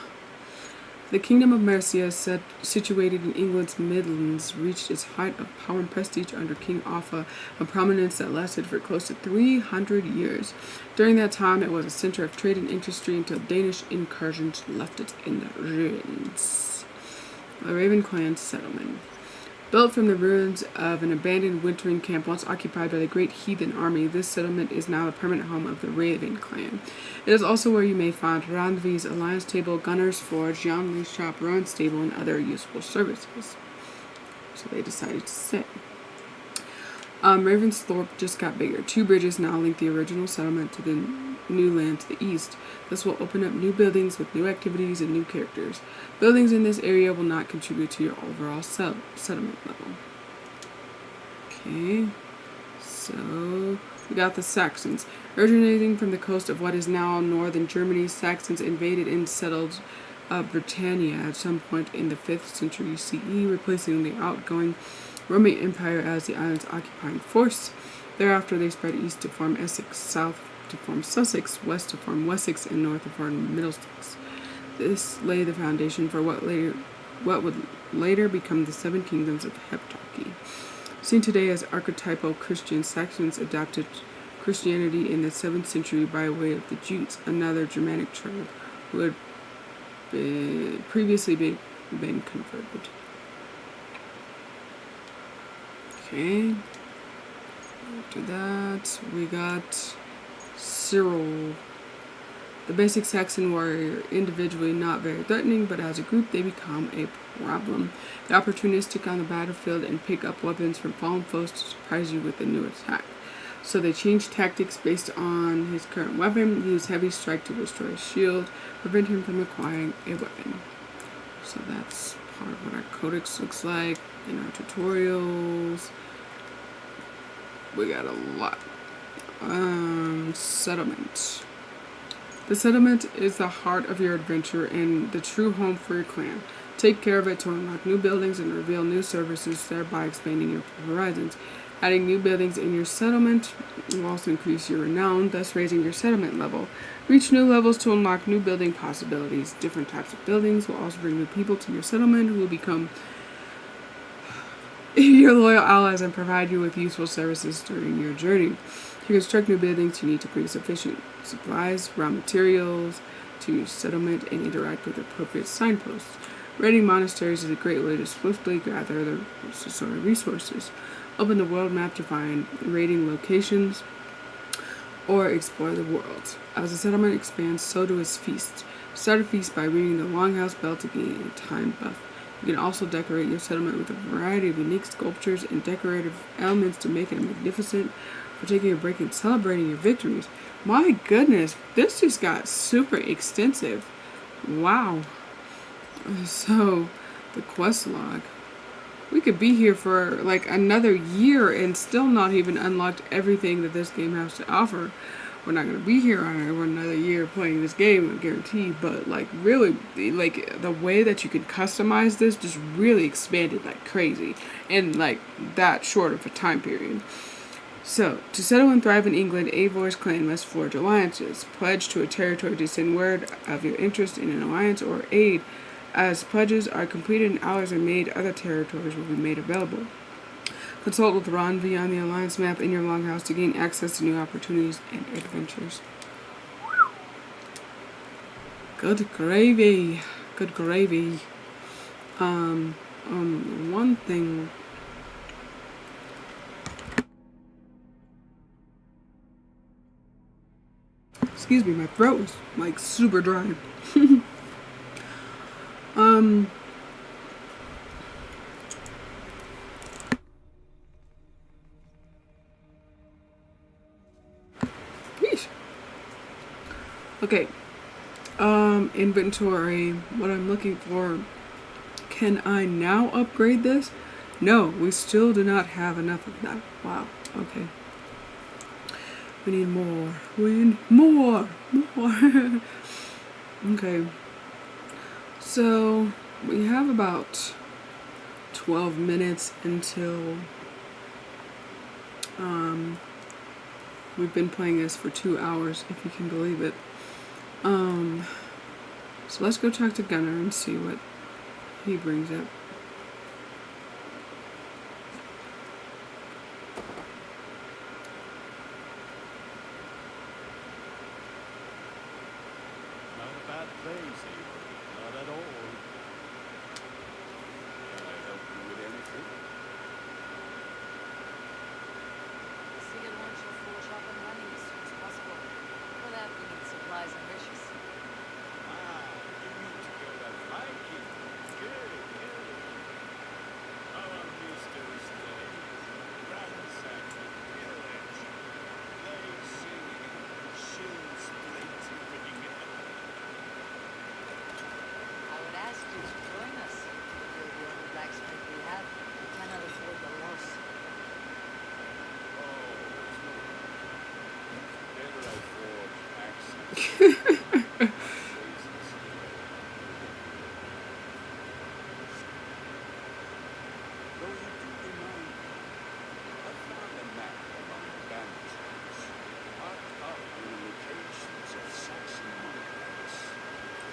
The kingdom of Mercia, situated in England's Midlands, reached its height of power and prestige under King Offa, a prominence that lasted for close to 300 years. During that time, it was a center of trade and industry until Danish incursions left it in the ruins. The Raven Clan settlement. Built from the ruins of an abandoned wintering camp once occupied by the great heathen army, this settlement is now the permanent home of the Raven Clan. It is also where you may find Randvi's Alliance Table, Gunner's Forge, Jan Shop, Rowan's Stable, and other useful services. So they decided to stay. Ravensthorpe just got bigger. 2 bridges now link the original settlement to the new land to the east. This will open up new buildings with new activities and new characters. Buildings in this area will not contribute to your overall settlement level. Okay, so we got the Saxons. Originating from the coast of what is now northern Germany, Saxons invaded and settled Britannia at some point in the 5th century CE, replacing the outgoing Roman Empire as the island's occupying force. Thereafter, they spread east to form Essex, south to form Sussex, west to form Wessex, and north to form Middlesex. This laid the foundation for what would later become the 7 kingdoms of Heptarchy. Seen today as archetypal Christian, Saxons adopted Christianity in the 7th century by way of the Jutes, another Germanic tribe who had previously been converted. Okay. After that, we got Cyril. The basic Saxon warrior, individually not very threatening, but as a group they become a problem. They're opportunistic on the battlefield and pick up weapons from fallen foes to surprise you with a new attack. So they change tactics based on his current weapon, use heavy strike to destroy his shield, prevent him from acquiring a weapon. So that's part of what our codex looks like in our tutorials. We got a lot. Settlement. The settlement is the heart of your adventure and the true home for your clan. Take care of it to unlock new buildings and reveal new services, thereby expanding your horizons. Adding new buildings in your settlement will also increase your renown, thus raising your settlement level. Reach new levels to unlock new building possibilities. Different types of buildings will also bring new people to your settlement who will become your loyal allies and provide you with useful services during your journey. To construct new buildings, you need to bring sufficient supplies, raw materials to your settlement, and interact with appropriate signposts. Raiding monasteries is a great way to swiftly gather the necessary resources. Open the world map to find raiding locations or explore the world. As the settlement expands, so do its feasts. Start a feast by ringing the Longhouse bell to gain a time buff. You can also decorate your settlement with a variety of unique sculptures and decorative elements to make it magnificent. For taking a break and celebrating your victories. My goodness, this just got super extensive. Wow. So, the quest log. We could be here for like another year and still not even unlocked everything that this game has to offer. We're not going to be here for another year playing this game, I guarantee. But like really, like the way that you could customize this just really expanded like crazy in like that short of a time period. So, to settle and thrive in England, Eivor's clan must forge alliances. Pledge to a territory to send word of your interest in an alliance or aid. As pledges are completed and allies are made, other territories will be made available. Consult with Ronvi on the alliance map in your longhouse to gain access to new opportunities and adventures. Good gravy. Good gravy. One thing. Excuse me, my throat is like super dry. Yeesh. Okay. Inventory. What I'm looking for. Can I now upgrade this? No, we still do not have enough of that. Wow. Okay. We need more. We need more. More. Okay. So, we have about 12 minutes until we've been playing this for 2 hours, if you can believe it. So let's go talk to Gunnar and see what he brings up. Not a bad place, Eivor. Not at all. Can I help you with anything? Sigurd wants your forge up and running as soon as possible. For that, we need supplies and riches. Ah, you need to go to Viking. Good, good. How are these those days? Ransacking village. They singing, shields blinking. I would ask you to join us. You're the only blacksmith we have. We cannot afford the loss. Better I forge axes. Though you do remind me, I found a map among the bandages, marked out the locations of Saxon Warriors.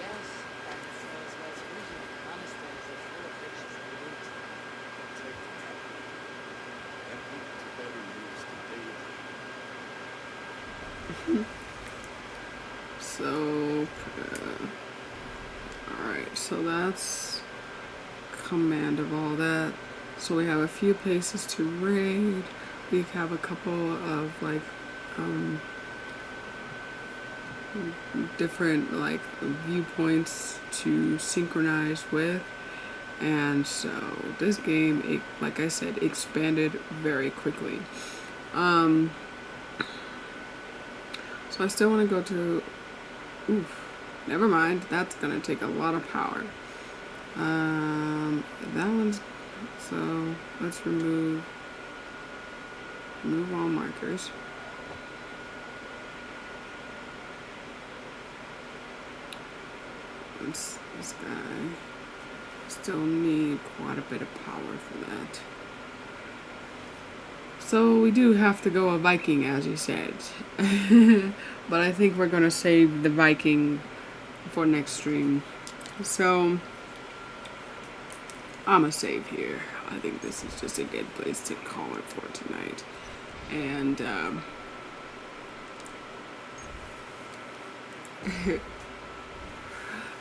Yes, and so as well as Rudy. Monasteries are full of riches and loot. Take the map and put it to better use today. So, alright, so that's command of all that. So we have a few places to raid. We have a couple of like different like viewpoints to synchronize with. And so this game, like I said, expanded very quickly. So I still want to go to, never mind, that's going to take a lot of power. That one's, so let's remove all markers. This guy, still need quite a bit of power for that. So we do have to go a Viking, as you said. But I think we're going to save the Viking for next stream. So I'm going to save here. I think this is just a good place to call it for tonight. And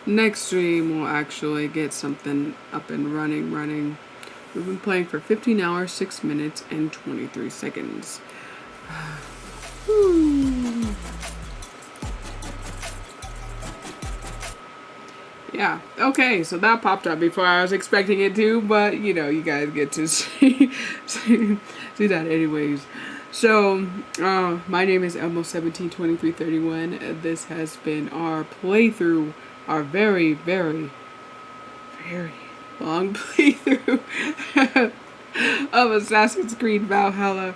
next stream we'll actually get something up and running. We've been playing for 15 hours, 6 minutes, and 23 seconds. Yeah, okay, so that popped up before I was expecting it to, but you know, you guys get to see that anyways. So, my name is Elmo172331. This has been our playthrough, our very, very, very long playthrough of Assassin's Creed Valhalla.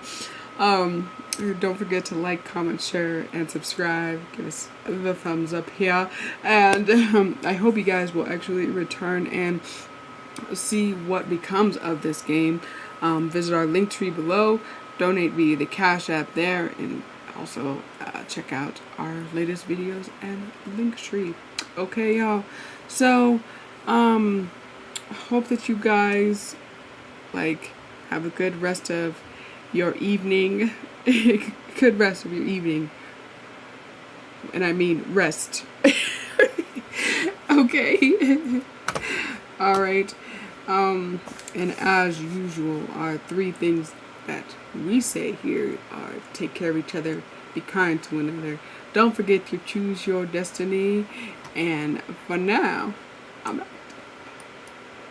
Don't forget to like, comment, share, and subscribe. Give us the thumbs up here. And I hope you guys will actually return and see what becomes of this game. Visit our link tree below. donate via the Cash App there, and also check out our latest videos and Linktree. Okay, y'all. So, hope that you guys have a good rest of your evening. Good rest of your evening. And I mean rest. Okay. All right. And as usual, our 3 things that we say here are: take care of each other, be kind to one another, don't forget to choose your destiny, and for now,